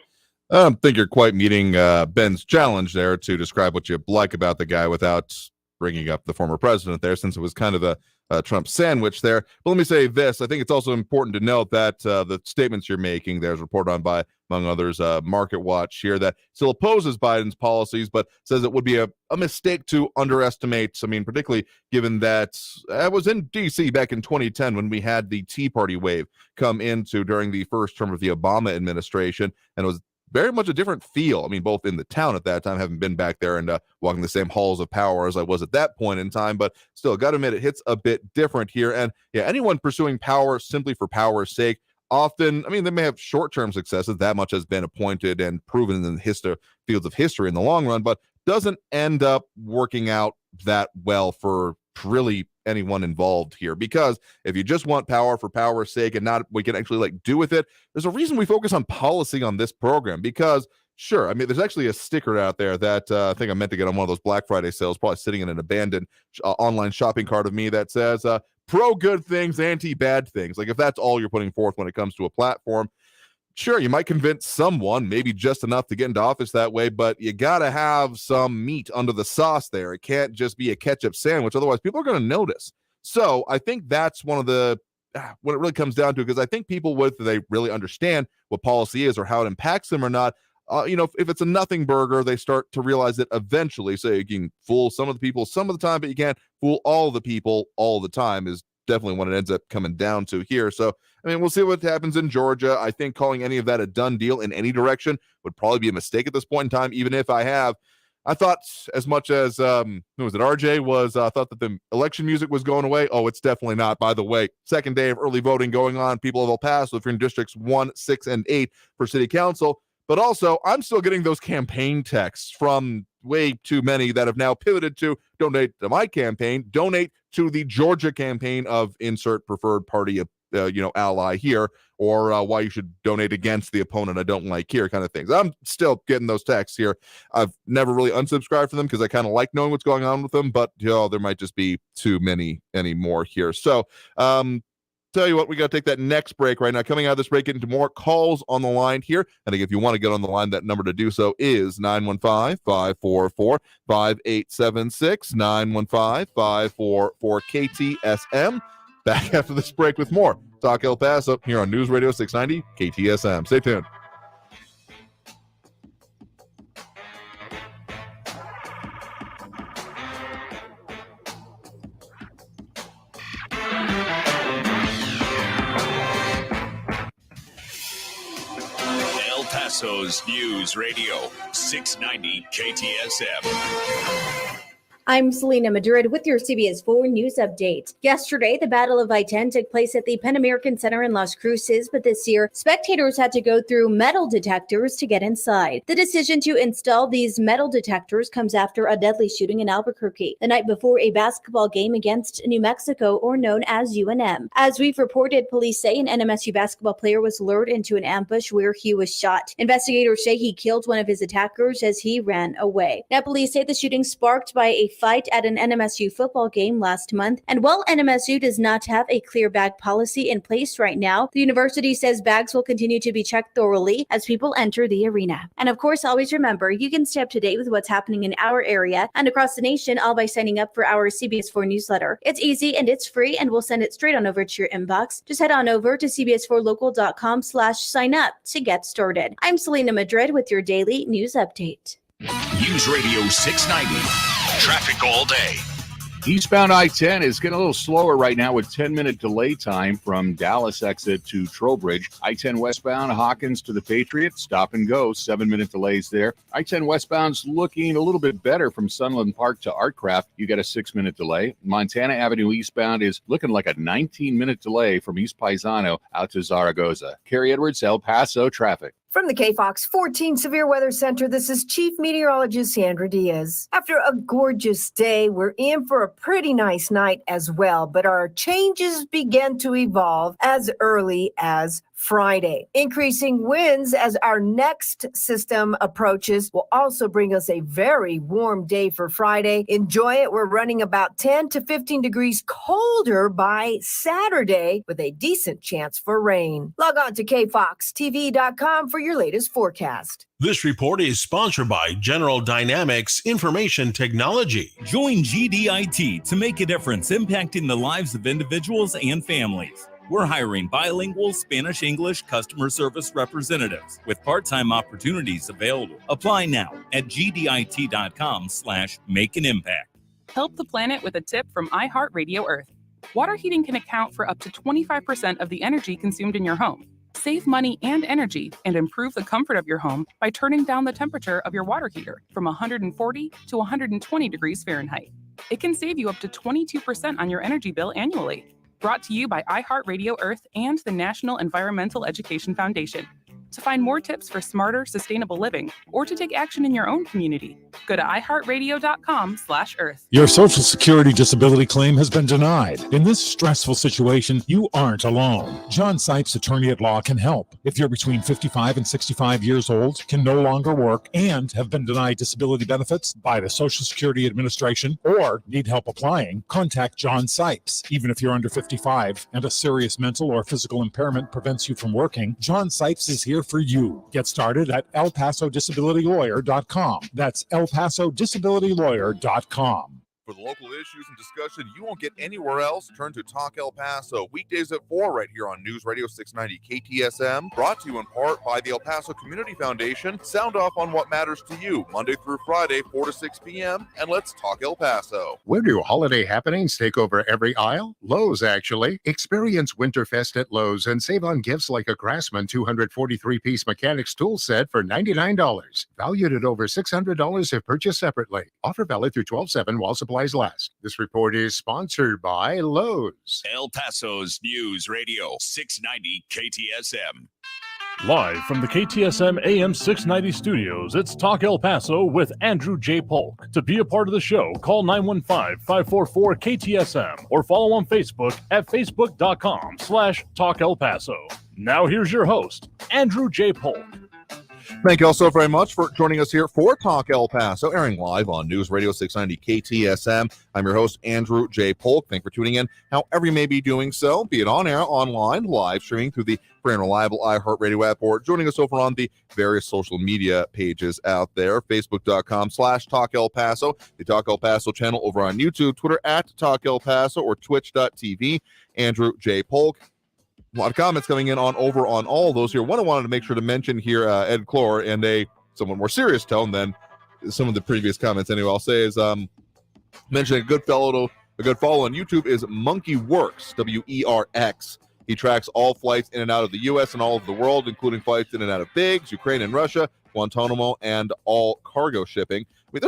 I don't think you're quite meeting Ben's challenge there to describe what you like about the guy without bringing up the former president there, since it was kind of the Trump sandwich there. But let me say this. I think it's also important to note that the statements you're making, there's reported on by, among others, Market Watch here, that still opposes Biden's policies, but says it would be a mistake to underestimate. I mean, particularly given that I was in D.C. back in 2010 when we had the Tea Party wave come into during the first term of the Obama administration, and it was very much a different feel. I mean, both in the town at that time, having been back there and walking the same halls of power as I was at that point in time, but still, got to admit, it hits a bit different here. And yeah, anyone pursuing power simply for power's sake, often, I mean, they may have short-term successes. That much has been appointed and proven in the fields of history in the long run, but doesn't end up working out that well for really anyone involved here. Because if you just want power for power's sake and not we can actually do with it, there's a reason we focus on policy on this program. Because sure, I mean, there's actually a sticker out there that I think I meant to get on one of those Black Friday sales, probably sitting in an abandoned online shopping cart of me, that says pro good things, anti bad things. Like, if that's all you're putting forth when it comes to a platform, sure, you might convince someone, maybe just enough to get into office that way, but you got to have some meat under the sauce there. It can't just be a ketchup sandwich. Otherwise, people are going to notice. So I think that's one of the, what it really comes down to, because I think people, whether they really understand what policy is or how it impacts them or not, if it's a nothing burger, they start to realize it eventually. So you can fool some of the people some of the time, but you can't fool all the people all the time, is definitely what it ends up coming down to here. So, I mean, we'll see what happens in Georgia. I think calling any of that a done deal in any direction would probably be a mistake at this point in time, even if I thought as much as, who was it, RJ thought that the election music was going away. Oh, it's definitely not, by the way. Second day of early voting going on. People of El Paso, if you're in districts 1, 6, and 8 for city council. But also, I'm still getting those campaign texts from way too many that have now pivoted to donate to my campaign, donate to the Georgia campaign of insert preferred party, ally here, or why you should donate against the opponent I don't like here, kind of things. I'm still getting those texts here. I've never really unsubscribed from them because I kind of like knowing what's going on with them, but there might just be too many anymore here. So, tell you what, we got to take that next break right now. Coming out of this break, get into more calls on the line here. I think if you want to get on the line, that number to do so is 915-544-5876, 915-544-KTSM. Back after this break with more Talk El Paso here on News Radio 690 KTSM. Stay tuned. El Paso's News Radio 690 KTSM. I'm Selena Madrid with your CBS 4 News Update. Yesterday, the Battle of I-10 took place at the Pan American Center in Las Cruces, but this year, spectators had to go through metal detectors to get inside. The decision to install these metal detectors comes after a deadly shooting in Albuquerque the night before a basketball game against New Mexico, or known as UNM. As we've reported, police say an NMSU basketball player was lured into an ambush where he was shot. Investigators say he killed one of his attackers as he ran away. Now, police say the shooting sparked by a fight at an NMSU football game last month. And while NMSU does not have a clear bag policy in place right now, the university says bags will continue to be checked thoroughly as people enter the arena. And of course, always remember, you can stay up to date with what's happening in our area and across the nation, all by signing up for our CBS 4 newsletter. It's easy and it's free, and we'll send it straight on over to your inbox. Just head on over to cbs4local.com/sign up to get started. I'm Selena Madrid with your daily news update. News Radio 690. Traffic all day. Eastbound I-10 is getting a little slower right now with 10-minute delay time from Dallas exit to Trowbridge. I-10 westbound, Hawkins to the Patriot, stop and go, 7-minute delays there. I-10 westbound's looking a little bit better from Sunland Park to Artcraft. You got a 6-minute delay. Montana Avenue eastbound is looking like a 19-minute delay from East Paisano out to Zaragoza. Carrie Edwards, El Paso traffic. From the KFOX 14 Severe Weather Center, this is Chief Meteorologist Sandra Diaz. After a gorgeous day, we're in for a pretty nice night as well, but our changes begin to evolve as early as Friday. Increasing winds as our next system approaches will also bring us a very warm day for Friday. Enjoy it. We're running about 10 to 15 degrees colder by Saturday with a decent chance for rain. Log on to kfoxtv.com for your latest forecast. This report is sponsored by General Dynamics Information Technology. Join GDIT to make a difference impacting the lives of individuals and families. We're hiring bilingual Spanish-English customer service representatives with part-time opportunities available. Apply now at gdit.com/make-an-impact. Help the planet with a tip from iHeartRadio Earth. Water heating can account for up to 25% of the energy consumed in your home. Save money and energy and improve the comfort of your home by turning down the temperature of your water heater from 140 to 120 degrees Fahrenheit. It can save you up to 22% on your energy bill annually. Brought to you by iHeartRadio Earth and the National Environmental Education Foundation. To find more tips for smarter, sustainable living, or to take action in your own community, go to iHeartRadio.com/Earth. Your Social Security disability claim has been denied. In this stressful situation, you aren't alone. John Sipes, attorney at law, can help. If you're between 55 and 65 years old, can no longer work, and have been denied disability benefits by the Social Security Administration, or need help applying, contact John Sipes. Even if you're under 55 and a serious mental or physical impairment prevents you from working, John Sipes is here for you. Get started at ElPasoDisabilityLawyer.com. That's ElPasoDisabilityLawyer.com. For the local issues and discussion you won't get anywhere else, turn to Talk El Paso, weekdays at 4 right here on News Radio 690 KTSM, brought to you in part by the El Paso Community Foundation. Sound off on what matters to you, Monday through Friday, 4 to 6 p.m., and let's talk El Paso. Where do holiday happenings take over every aisle? Lowe's, actually. Experience Winterfest at Lowe's and save on gifts like a Craftsman 243-piece mechanics tool set for $99, valued at over $600 if purchased separately. Offer valid through 12/7 while supplies last. This report is sponsored by Lowe's. El Paso's News Radio 690 KTSM. Live from the KTSM AM 690 studios, it's Talk El Paso with Andrew J. Polk. To be a part of the show, call 915-544-KTSM or follow on Facebook at facebook.com/Talk El Paso. Now here's your host, Andrew J. Polk. Thank you all so very much for joining us here for Talk El Paso, airing live on News Radio 690 KTSM. I'm your host, Andrew J. Polk. Thank you for tuning in, however you may be doing so, be it on air, online, live streaming through the free and reliable iHeartRadio app, or joining us over on the various social media pages out there, facebook.com/Talk El Paso, the Talk El Paso channel over on YouTube, Twitter at Talk El Paso, or twitch.tv, Andrew J. Polk. A lot of comments coming in over on all those here. One I wanted to make sure to mention here, Ed Clore, and a somewhat more serious tone than some of the previous comments anyway, I'll say is mentioning a good follow on YouTube is Monkey Works, WERX. He tracks all flights in and out of the U.S. and all of the world, including flights in and out of Biggs, Ukraine and Russia, Guantanamo, and all cargo shipping. I mean,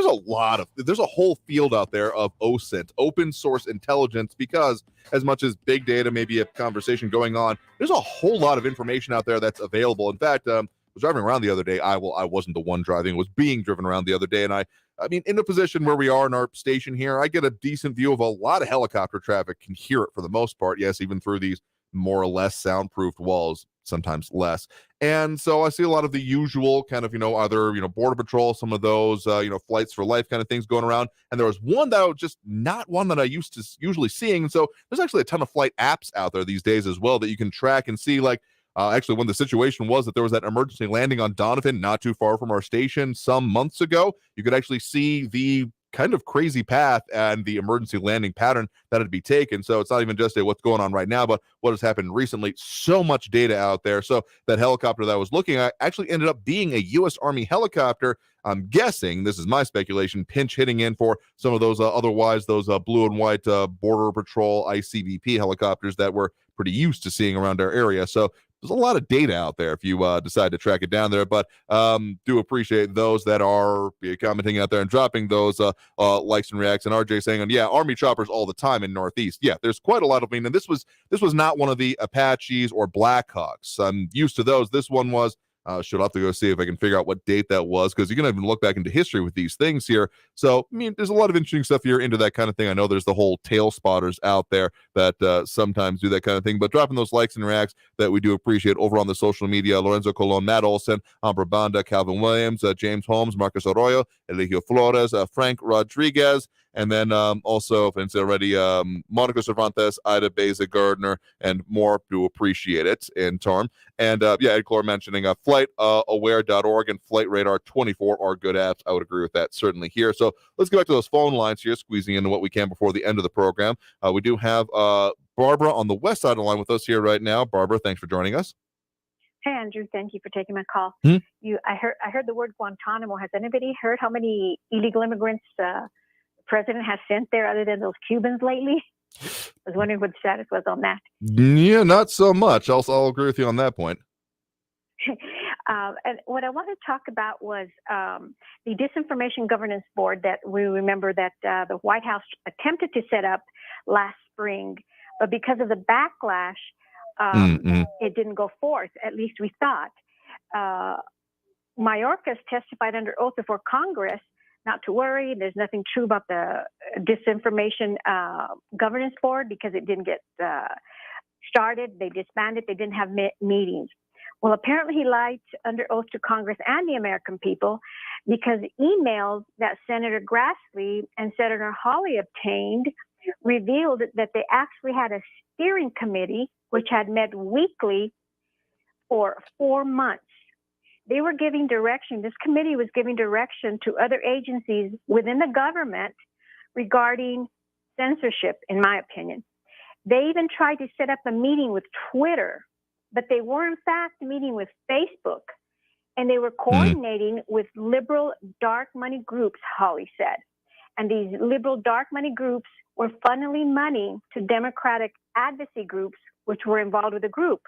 there's a whole field out there of OSINT, open source intelligence, because as much as big data may be a conversation going on, there's a whole lot of information out there that's available. In fact, I was driving around the other day. I wasn't the one driving, was being driven around the other day. And I mean, in the position where we are in our station here, I get a decent view of a lot of helicopter traffic, can hear it for the most part. Yes, even through these more or less soundproofed walls, sometimes less. And so I see a lot of the usual kind of, either, Border Patrol, some of those, flights for life kind of things going around. And there was one that was just not one that I used to usually seeing. And so there's actually a ton of flight apps out there these days as well that you can track and see, like, actually, when the situation was that there was that emergency landing on Donovan, not too far from our station some months ago, you could actually see the kind of crazy path and the emergency landing pattern that had to be taken. So it's not even just what's going on right now, but what has happened recently. So much data out there. So that helicopter that I was looking at actually ended up being a U.S. Army helicopter. I'm guessing, this is my speculation, pinch hitting in for some of those otherwise those blue and white Border Patrol ICBP helicopters that we're pretty used to seeing around our area. So there's a lot of data out there if you decide to track it down there, but do appreciate those that are commenting out there and dropping those likes and reacts. And RJ saying, yeah, Army choppers all the time in Northeast. Yeah, there's quite a lot of them. And this was not one of the Apaches or Blackhawks. I'm used to those. This one was. Should have to go see if I can figure out what date that was, because you're going to even look back into history with these things here. So, I mean, there's a lot of interesting stuff here into that kind of thing. I know there's the whole tail spotters out there that sometimes do that kind of thing, but dropping those likes and reacts that we do appreciate over on the social media. Lorenzo Colon, Matt Olson, Ambra Banda, Calvin Williams, James Holmes, Marcus Arroyo, Eligio Flores, Frank Rodriguez, and then also, if it's already, Monica Cervantes, Ida Beza Gardner, and more. Do appreciate it in turn. And Ed Clore mentioning flightaware.org and Flight Radar 24 are good apps. I would agree with that certainly here. So let's get back to those phone lines here, squeezing into what we can before the end of the program. We do have Barbara on the west side of the line with us here right now. Barbara, thanks for joining us. Hey, Andrew, thank you for taking my call. Hmm? I heard the word Guantanamo. Has anybody heard how many illegal immigrants the president has sent there other than those Cubans lately? I was wondering what the status was on that. Yeah, not so much. I'll agree with you on that point. And what I want to talk about was the Disinformation Governance Board that we remember that the White House attempted to set up last spring, but because of the backlash, it didn't go forth, at least we thought. Mayorkas testified under oath before Congress not to worry. There's nothing true about the Disinformation Governance Board because it didn't get started. They disbanded. They didn't have meetings. Well, apparently he lied under oath to Congress and the American people because emails that Senator Grassley and Senator Hawley obtained revealed that they actually had a steering committee which had met weekly for 4 months. They were giving direction. This committee was giving direction to other agencies within the government regarding censorship, in my opinion. They even tried to set up a meeting with Twitter, but they were in fact meeting with Facebook, and they were coordinating with liberal dark money groups, Holly said. And these liberal dark money groups were funneling money to Democratic advocacy groups, which were involved with the group.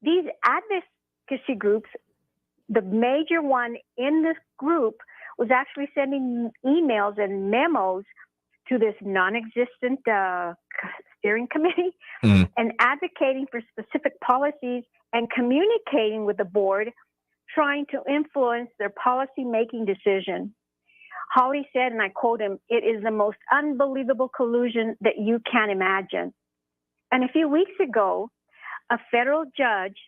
These advocacy groups, the major one in this group was actually sending emails and memos to this non-existent steering committee and advocating for specific policies and communicating with the board, trying to influence their policy-making decision. Holly said, and I quote him, "It is the most unbelievable collusion that you can imagine." And a few weeks ago, a federal judge,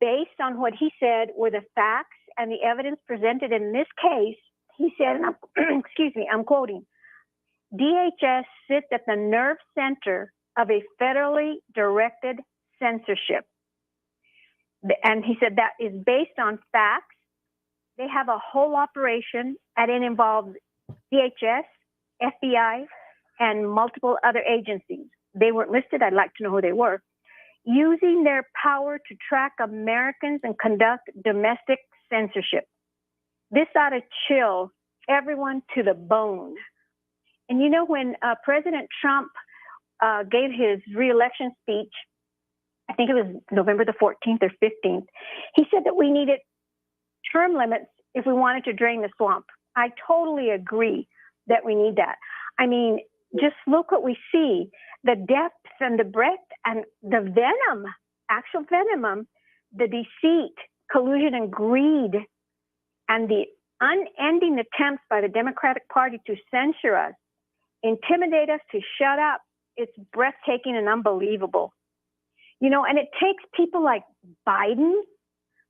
based on what he said were the facts and the evidence presented in this case, he said, and I'm quoting, "DHS sits at the nerve center of a federally directed censorship." And he said that is based on facts. They have a whole operation, and it involves DHS, FBI, and multiple other agencies. They weren't listed. I'd like to know who they were. Using their power to track Americans and conduct domestic censorship. This ought to chill everyone to the bone. And you know, when President Trump gave his re-election speech, I think it was November the 14th or 15th, he said that we needed term limits if we wanted to drain the swamp. I totally agree that we need that. I mean, just look what we see, the depth and the breadth and the venom, actual venom, the deceit, collusion and greed, and the unending attempts by the Democratic Party to censor us, intimidate us to shut up. It's breathtaking and unbelievable. You know, and it takes people like Biden,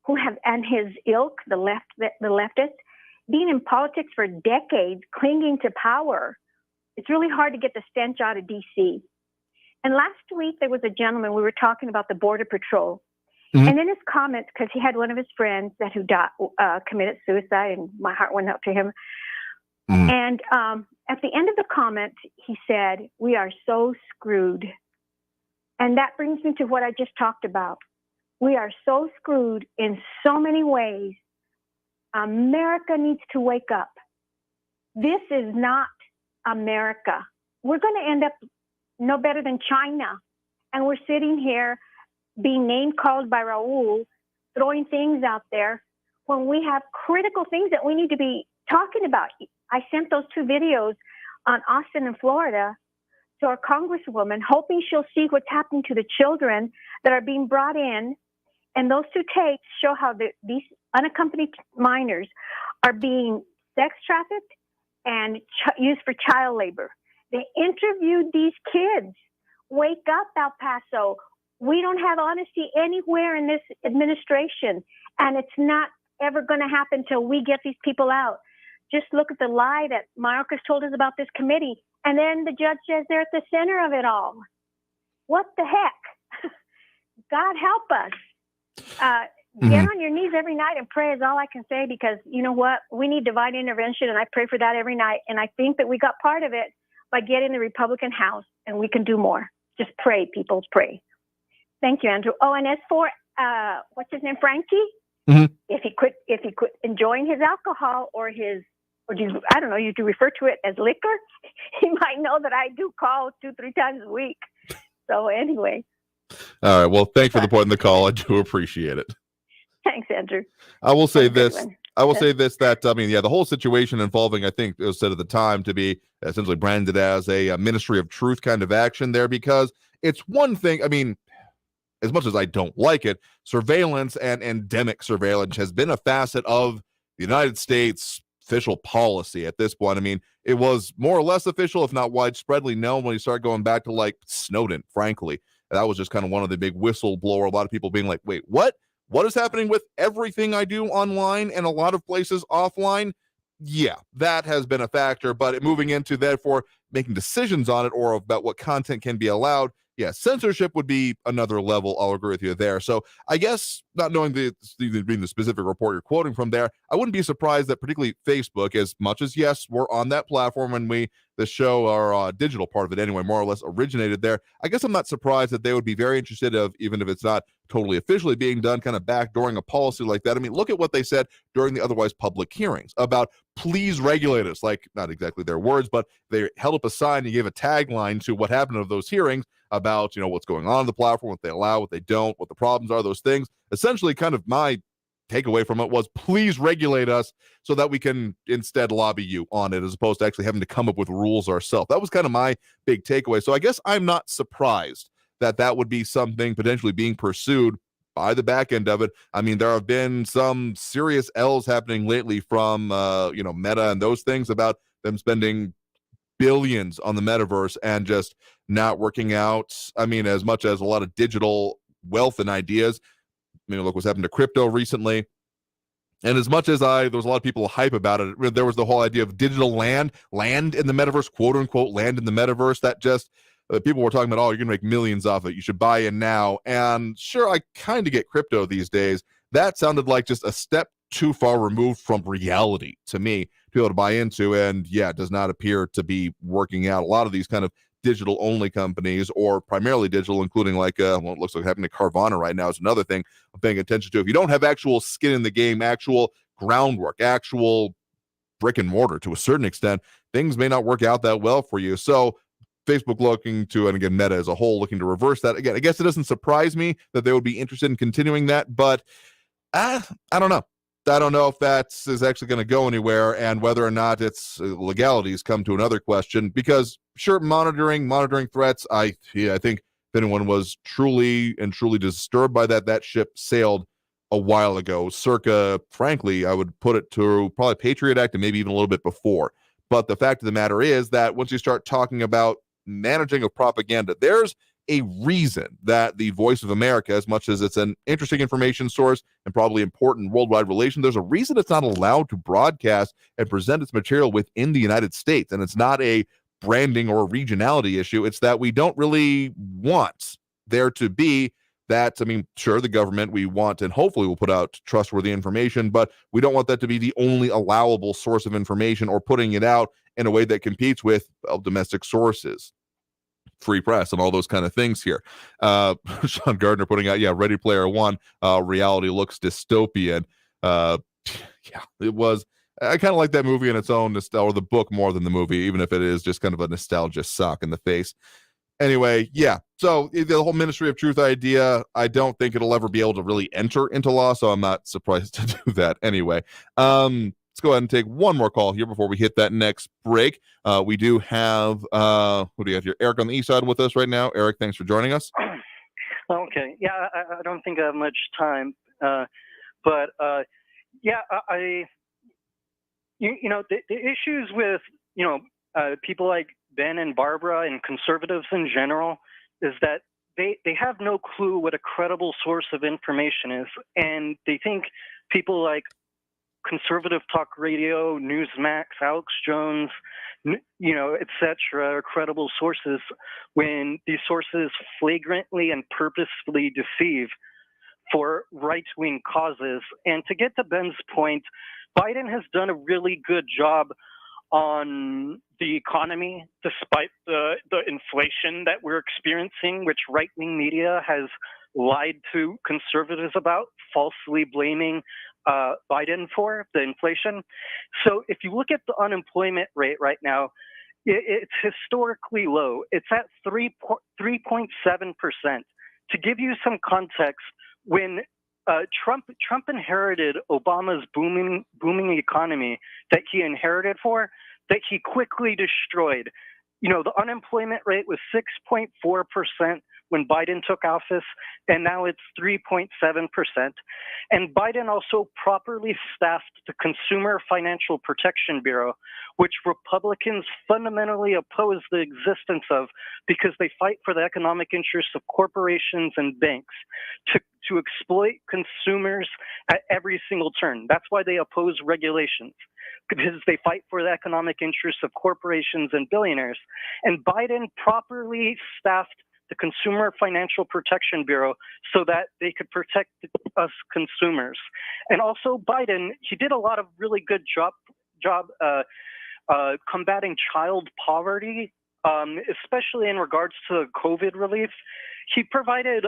who have, and his ilk, the leftists, being in politics for decades, clinging to power. It's really hard to get the stench out of D.C. And last week, there was a gentleman, we were talking about the Border Patrol. And in his comments, because he had one of his friends that who committed suicide, and my heart went out to him. And at the end of the comment, he said, "We are so screwed." And that brings me to what I just talked about. We are so screwed in so many ways. America needs to wake up. This is not America. We're going to end up no better than China. And we're sitting here being name called by Raul, throwing things out there when we have critical things that we need to be talking about. I sent those 2 videos on Austin and Florida to our congresswoman, hoping she'll see what's happening to the children that are being brought in. And those 2 tapes show how these unaccompanied minors are being sex trafficked and used for child labor. They interviewed these kids. Wake up, El Paso. We don't have honesty anywhere in this administration, and it's not ever going to happen till we get these people out. Just look at the lie that Marcus told us about this committee, and then the judge says they're at the center of it all. What the heck? God help us. Get on your knees every night and pray is all I can say, because you know what? We need divine intervention, and I pray for that every night. And I think that we got part of it by getting the Republican House, and we can do more. Just pray, people, pray. Thank you, Andrew. Oh, and as for what's his name, Frankie, if he quit enjoying his alcohol or do you, I don't know, you do refer to it as liquor, he might know that I do call 2-3 times a week. So anyway. All right. Well, thanks for the point in the call. I do appreciate it. Thanks, Andrew. I will say this. That, I mean, yeah, the whole situation involving, I think it was said at the time to be essentially branded as a Ministry of Truth kind of action there, because it's one thing. I mean, as much as I don't like it, surveillance and endemic surveillance has been a facet of the United States official policy at this point. I mean, it was more or less official, if not widespreadly known, when you start going back to like Snowden, frankly. That was just kind of one of the big whistleblower. A lot of people being like, wait, what? What is happening with everything I do online and a lot of places offline? Yeah, that has been a factor, but moving into therefore making decisions on it or about what content can be allowed, yeah, censorship would be another level. I'll agree with you there. So I guess, not knowing the specific report you're quoting from there, I wouldn't be surprised that particularly Facebook, as much as yes, we're on that platform and the show, or digital part of it anyway, more or less originated there. I guess I'm not surprised that they would be very interested of, even if it's not totally officially being done, kind of backdooring a policy like that. I mean, look at what they said during the otherwise public hearings about please regulate us, like not exactly their words, but they held up a sign and gave a tagline to what happened of those hearings about, what's going on the platform, what they allow, what they don't, what the problems are, those things. Essentially, kind of my takeaway from it was please regulate us so that we can instead lobby you on it, as opposed to actually having to come up with rules ourselves. That was kind of my big takeaway. So I guess I'm not surprised that that would be something potentially being pursued by the back end of it. I mean, there have been some serious L's happening lately from Meta and those things about them spending billions on the metaverse and just not working out. I mean, as much as a lot of digital wealth and ideas. I mean, look what's happened to crypto recently. And as much as there was a lot of people hype about it, there was the whole idea of digital land in the metaverse, quote unquote, land in the metaverse. That just, people were talking about, oh, you're going to make millions off it. You should buy in now. And sure, I kind of get crypto these days. That sounded like just a step too far removed from reality to me to be able to buy into. And yeah, it does not appear to be working out. A lot of these kind of digital only companies, or primarily digital, including like it looks like happening to Carvana right now, is another thing I'm paying attention to. If you don't have actual skin in the game, actual groundwork, actual brick and mortar to a certain extent, things may not work out that well for you. So Facebook looking to, and again, Meta as a whole looking to reverse that. Again, I guess it doesn't surprise me that they would be interested in continuing that, but I don't know. I don't know if that is actually going to go anywhere, and whether or not its legalities come to another question. Because sure, monitoring threats. I think if anyone was truly disturbed by that ship sailed a while ago. Circa, frankly, I would put it to probably Patriot Act and maybe even a little bit before. But the fact of the matter is that once you start talking about managing of propaganda, there's a reason that the Voice of America, as much as it's an interesting information source and probably important worldwide relation, there's a reason it's not allowed to broadcast and present its material within the United States. And it's not a branding or a regionality issue. It's that we don't really want there to be that. I mean, sure, the government, we want and hopefully will put out trustworthy information, but we don't want that to be the only allowable source of information, or putting it out in a way that competes with domestic sources, free press, and all those kind of things here. Sean Gardner putting out, Ready Player One, reality looks dystopian. It was. I kind of like that movie in its own, or the book more than the movie, even if it is just kind of a nostalgia sock in the face. Anyway, so the whole Ministry of Truth idea, I don't think it'll ever be able to really enter into law, so I'm not surprised to do that anyway. Let's go ahead and take one more call here before we hit that next break. We do have, who do you have here? Eric on the east side with us right now. Eric, thanks for joining us. Okay. Yeah, I don't think I have much time. The issues with, people like Ben and Barbara and conservatives in general is that they have no clue what a credible source of information is. And they think people like Conservative Talk Radio, Newsmax, Alex Jones, et cetera, are credible sources, when these sources flagrantly and purposefully deceive for right-wing causes. And to get to Ben's point, Biden has done a really good job on the economy, despite the inflation that we're experiencing, which right-wing media has lied to conservatives about, falsely blaming Biden for the inflation. So if you look at the unemployment rate right now, it's historically low. It's at 3.7%. To give you some context, when Trump inherited Obama's booming economy that he inherited that he quickly destroyed. The unemployment rate was 6.4% when Biden took office, and now it's 3.7%. And Biden also properly staffed the Consumer Financial Protection Bureau, which Republicans fundamentally oppose the existence of because they fight for the economic interests of corporations and banks to exploit consumers at every single turn. That's why they oppose regulations, because they fight for the economic interests of corporations and billionaires. And Biden properly staffed the Consumer Financial Protection Bureau so that they could protect us consumers. And also Biden, he did a lot of really good job combating child poverty, especially in regards to COVID relief. He provided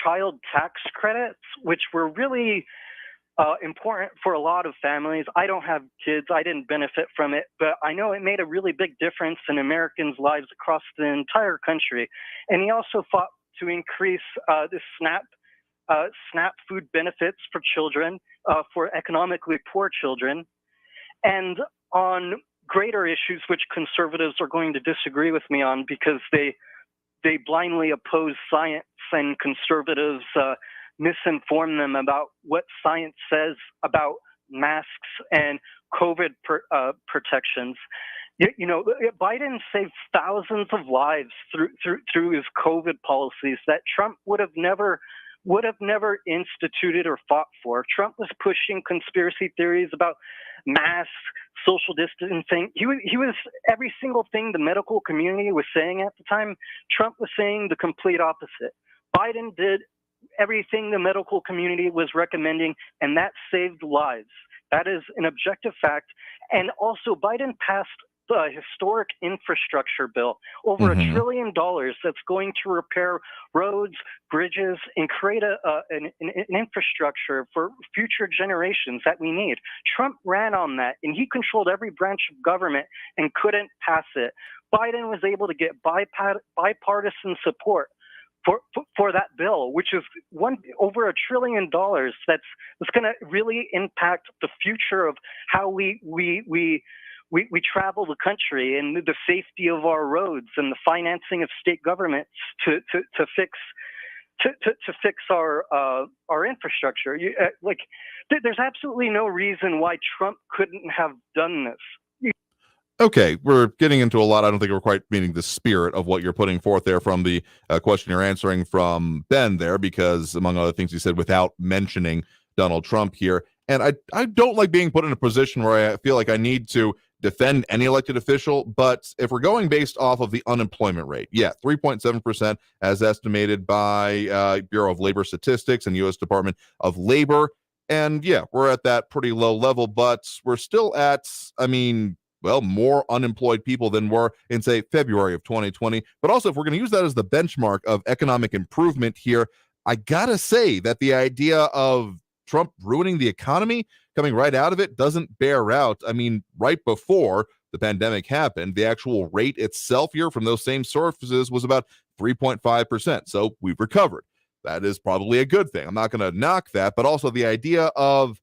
child tax credits, which were really important for a lot of families. I don't have kids. I didn't benefit from it, but I know it made a really big difference in Americans' lives across the entire country. And he also fought to increase the SNAP food benefits for children, for economically poor children. And on greater issues, which conservatives are going to disagree with me on because they blindly oppose science, and conservatives misinform them about what science says about masks and COVID protections. You know, Biden saved thousands of lives through his COVID policies that Trump would have never instituted or fought for. Trump was pushing conspiracy theories about masks, social distancing. He was every single thing the medical community was saying at the time. Trump was saying the complete opposite. Biden did everything the medical community was recommending, and that saved lives. That is an objective fact. And also, Biden passed the historic infrastructure bill, over $1 trillion that's going to repair roads, bridges, and create an infrastructure for future generations that we need. Trump ran on that, and he controlled every branch of government and couldn't pass it. Biden was able to get bipartisan support for that bill, which is over $1 trillion. That's going to really impact the future of how we travel the country, and the safety of our roads, and the financing of state governments to fix our infrastructure. There's absolutely no reason why Trump couldn't have done this. Okay, we're getting into a lot. I don't think we're quite meeting the spirit of what you're putting forth there from the question you're answering from Ben there, because among other things, he said without mentioning Donald Trump here. And I don't like being put in a position where I feel like I need to defend any elected official, but if we're going based off of the unemployment rate, 3.7% as estimated by Bureau of Labor Statistics and U.S. Department of Labor. And we're at that pretty low level, but we're still at, more unemployed people than were in, say, February of 2020. But also, if we're going to use that as the benchmark of economic improvement here, I gotta say that the idea of Trump ruining the economy coming right out of it doesn't bear out. Right before the pandemic happened, the actual rate itself here from those same sources was about 3.5%. So we've recovered. That is probably a good thing. I'm not going to knock that, but also the idea of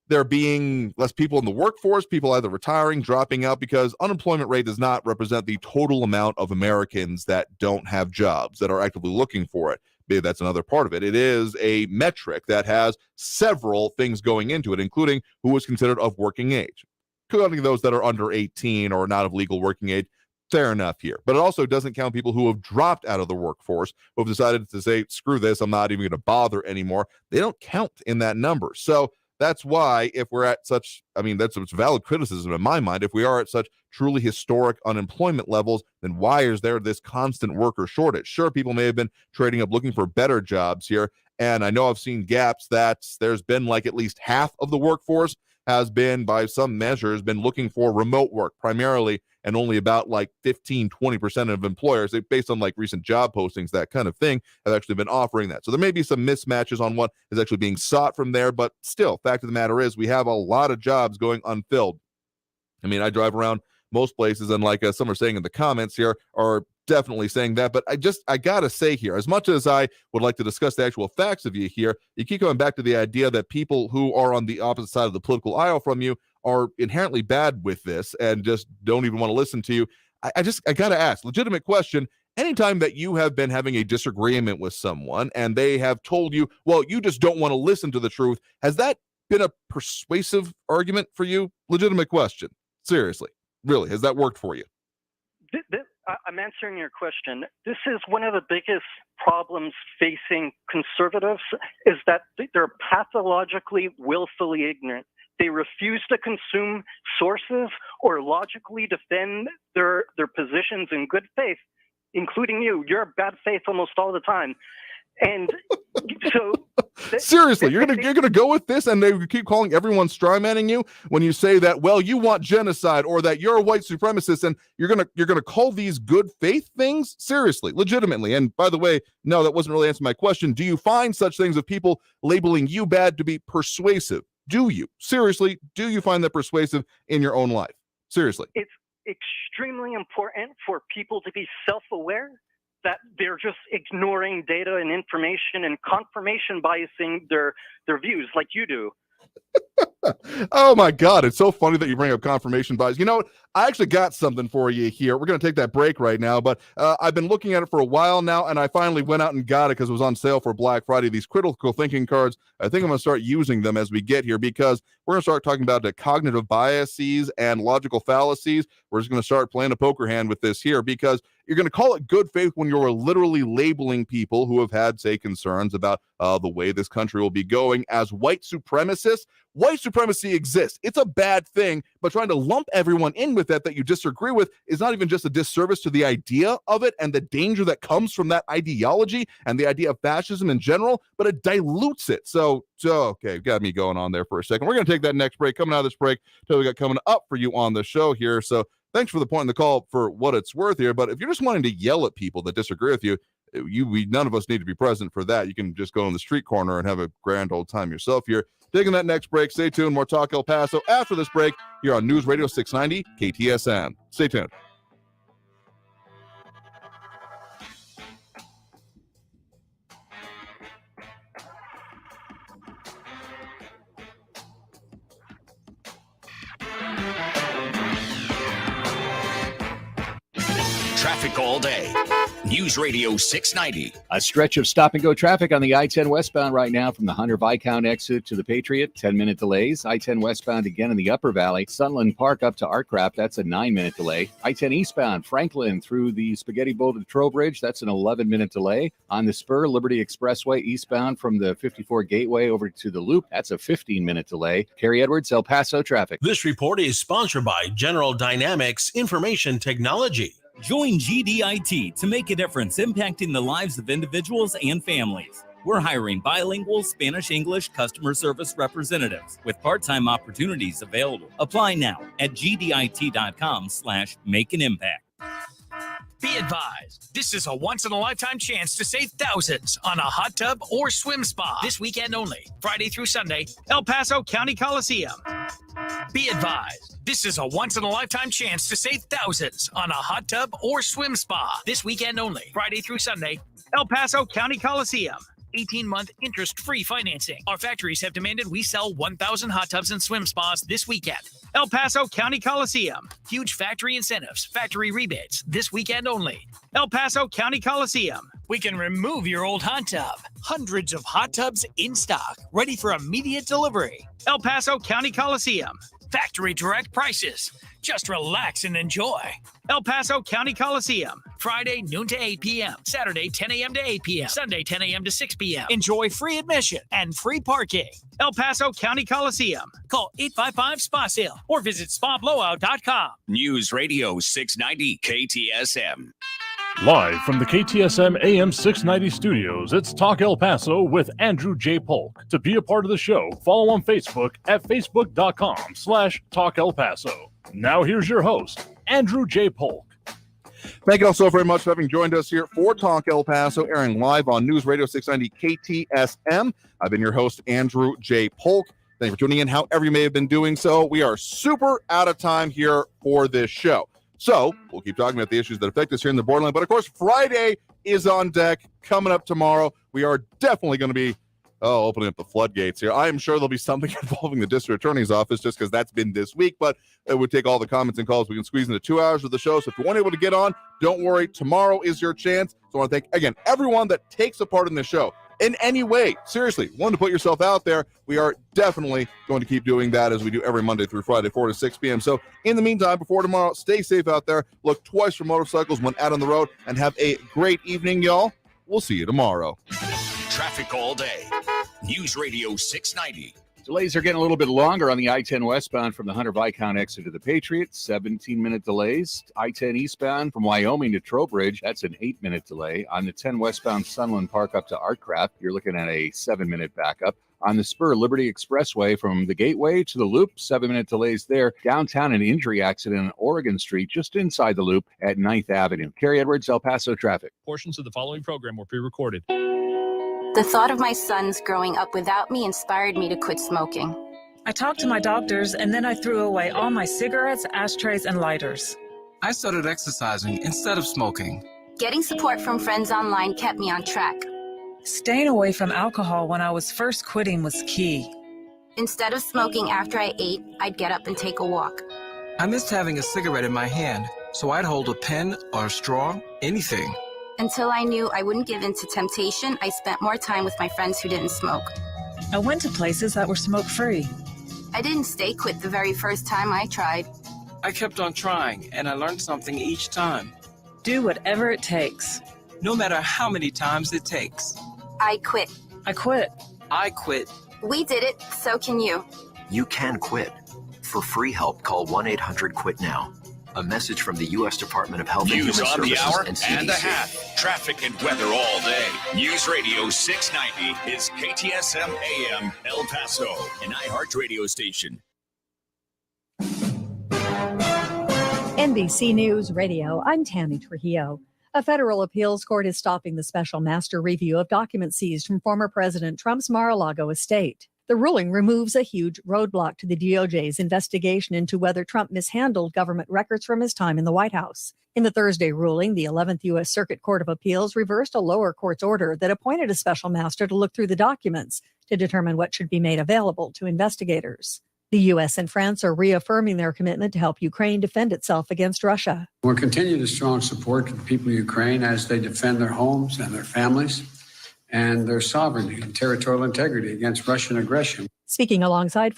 there being less people in the workforce, people either retiring, dropping out, because unemployment rate does not represent the total amount of Americans that don't have jobs, that are actively looking for it. Maybe that's another part of it. It is a metric that has several things going into it, including who is considered of working age, including those that are under 18 or not of legal working age. Fair enough here. But it also doesn't count people who have dropped out of the workforce, who have decided to say, screw this, I'm not even going to bother anymore. They don't count in that number. So that's why, if we're at such, that's a valid criticism in my mind, if we are at such truly historic unemployment levels, then why is there this constant worker shortage? Sure, people may have been trading up looking for better jobs here, and I know I've seen gaps that there's been like at least half of the workforce has been, by some measures, been looking for remote work primarily, and only about like 15-20% of employers, based on like recent job postings, that kind of thing, have actually been offering that. So there may be some mismatches on what is actually being sought from there, but still, fact of the matter is we have a lot of jobs going unfilled. I drive around most places, and like some are saying in the comments here, are definitely saying that. But I gotta say here, as much as I would like to discuss the actual facts of you here, you keep coming back to the idea that people who are on the opposite side of the political aisle from you are inherently bad with this and just don't even want to listen to you. I gotta ask, legitimate question. Anytime that you have been having a disagreement with someone and they have told you, well, you just don't want to listen to the truth, has that been a persuasive argument for you? Legitimate question. Seriously. Really, has that worked for you? I'm answering your question. This is one of the biggest problems facing conservatives, is that they're pathologically, willfully ignorant. They refuse to consume sources or logically defend their positions in good faith, including you. You're bad faith almost all the time. And so seriously, you're gonna go with this, and they keep calling everyone strawmanning you when you say that, well, you want genocide or that you're a white supremacist, and you're gonna call these good faith things? Seriously, legitimately. And by the way, no, that wasn't really answering my question. Do you find such things of people labeling you bad to be persuasive? Do you? Seriously, do you find that persuasive in your own life? Seriously. It's extremely important for people to be self-aware that they're just ignoring data and information and confirmation biasing their views like you do. Oh my God, it's so funny that you bring up confirmation bias. You know what? I actually got something for you here. We're going to take that break right now, but I've been looking at it for a while now, and I finally went out and got it because it was on sale for Black Friday. These critical thinking cards, I think I'm going to start using them as we get here, because we're going to start talking about the cognitive biases and logical fallacies. We're just going to start playing a poker hand with this here, because you're going to call it good faith when you're literally labeling people who have had, say, concerns about the way this country will be going as white supremacists. White supremacy exists. It's a bad thing, but trying to lump everyone in with that you disagree with is not even just a disservice to the idea of it and the danger that comes from that ideology and the idea of fascism in general, but it dilutes it. So okay, got me going on there for a second. We're going to take that next break. Coming out of this break, till we got coming up for you on the show here. So thanks for the point in the call for what it's worth here. But if you're just wanting to yell at people that disagree with you, none of us need to be present for that. You can just go in the street corner and have a grand old time yourself here. Taking that next break. Stay tuned. More Talk El Paso after this break here on News Radio 690 KTSM. Stay tuned. Traffic all day. News Radio 690. A stretch of stop-and-go traffic on the I-10 westbound right now from the Hunter Viscount exit to the Patriot. 10-minute delays. I-10 westbound again in the Upper Valley. Sunland Park up to Artcraft. That's a 9-minute delay. I-10 eastbound Franklin through the Spaghetti Bowl to the Trowbridge. That's an 11-minute delay. On the Spur, Liberty Expressway eastbound from the 54 Gateway over to the Loop. That's a 15-minute delay. Kerry Edwards, El Paso traffic. This report is sponsored by General Dynamics Information Technology. Join GDIT to make a difference impacting the lives of individuals and families. We're hiring bilingual Spanish-English customer service representatives with part-time opportunities available. Apply now at gdit.com/make-an-impact. Be advised, this is a once-in-a-lifetime chance to save thousands on a hot tub or swim spa this weekend only, Friday through Sunday, El Paso County Coliseum. Be advised, this is a once-in-a-lifetime chance to save thousands on a hot tub or swim spa this weekend only, Friday through Sunday, El Paso County Coliseum. 18-month interest-free financing. Our factories have demanded we sell 1,000 hot tubs and swim spas this weekend. El Paso County Coliseum. Huge factory incentives, factory rebates this weekend only. El Paso County Coliseum. We can remove your old hot tub. Hundreds of hot tubs in stock, ready for immediate delivery. El Paso County Coliseum. Factory direct prices. Just relax and enjoy. El Paso County Coliseum. Friday, noon to 8 p.m. Saturday, 10 a.m. to 8 p.m. Sunday, 10 a.m. to 6 p.m. Enjoy free admission and free parking. El Paso County Coliseum. Call 855-SPA-SALE or visit spablowout.com. News Radio 690 KTSM. Live from the KTSM AM 690 studios, it's Talk El Paso with Andrew J. Polk. To be a part of the show, follow on Facebook at facebook.com/Talk El Paso. Now here's your host, Andrew J. Polk. Thank you all so very much for having joined us here for Talk El Paso, airing live on News Radio 690 KTSM. I've been your host, Andrew J. Polk. Thank you for tuning in, however you may have been doing so. We are super out of time here for this show. So we'll keep talking about the issues that affect us here in the borderland. But, of course, Friday is on deck coming up tomorrow. We are definitely going to be opening up the floodgates here. I am sure there'll be something involving the district attorney's office just because that's been this week. But it would take all the comments and calls we can squeeze into 2 hours of the show. So if you weren't able to get on, don't worry. Tomorrow is your chance. So I want to thank, again, everyone that takes a part in the show. In any way, seriously, want to put yourself out there, we are definitely going to keep doing that as we do every Monday through Friday, 4 to 6 p.m. So in the meantime, before tomorrow, stay safe out there. Look twice for motorcycles when out on the road, and have a great evening, y'all. We'll see you tomorrow. Traffic all day. News Radio 690 Delays are getting a little bit longer on the I-10 westbound from the Hunter Viscount exit to the Patriot. 17-minute delays. I-10 eastbound from Wyoming to Trowbridge. That's an 8-minute delay. On the 10 westbound Sunland Park up to Artcraft, you're looking at a 7-minute backup. On the Spur Liberty Expressway from the Gateway to the Loop, 7-minute delays there. Downtown, an injury accident on Oregon Street just inside the Loop at 9th Avenue. Kerry Edwards, El Paso traffic. Portions of the following program were pre-recorded. The thought of my sons growing up without me inspired me to quit smoking. I talked to my doctors, and then I threw away all my cigarettes, ashtrays, and lighters. I started exercising instead of smoking. Getting support from friends online kept me on track. Staying away from alcohol when I was first quitting was key. Instead of smoking after I ate, I'd get up and take a walk. I missed having a cigarette in my hand, so I'd hold a pen or a straw, anything. Until I knew I wouldn't give in to temptation, I spent more time with my friends who didn't smoke. I went to places that were smoke-free. I didn't stay quit the very first time I tried. I kept on trying, and I learned something each time. Do whatever it takes. No matter how many times it takes. I quit. I quit. I quit. We did it, so can you. You can quit. For free help, call 1-800-QUIT-NOW. A message from the U.S. Department of Health and News Human on the Services hour and CDC. and a half. Traffic and weather all day. News Radio 690 is KTSM AM El Paso, an iHeart radio station. NBC News Radio, I'm Tammy Trujillo. A federal appeals court is stopping the special master review of documents seized from former President Trump's Mar-a-Lago estate. The ruling removes a huge roadblock to the DOJ's investigation into whether Trump mishandled government records from his time in the White House. In the Thursday ruling, the 11th U.S. Circuit Court of Appeals reversed a lower court's order that appointed a special master to look through the documents to determine what should be made available to investigators. The U.S. and France are reaffirming their commitment to help Ukraine defend itself against Russia. We'll continue to strong support to the people of Ukraine as they defend their homes and their families and their sovereignty and territorial integrity against Russian aggression. Speaking alongside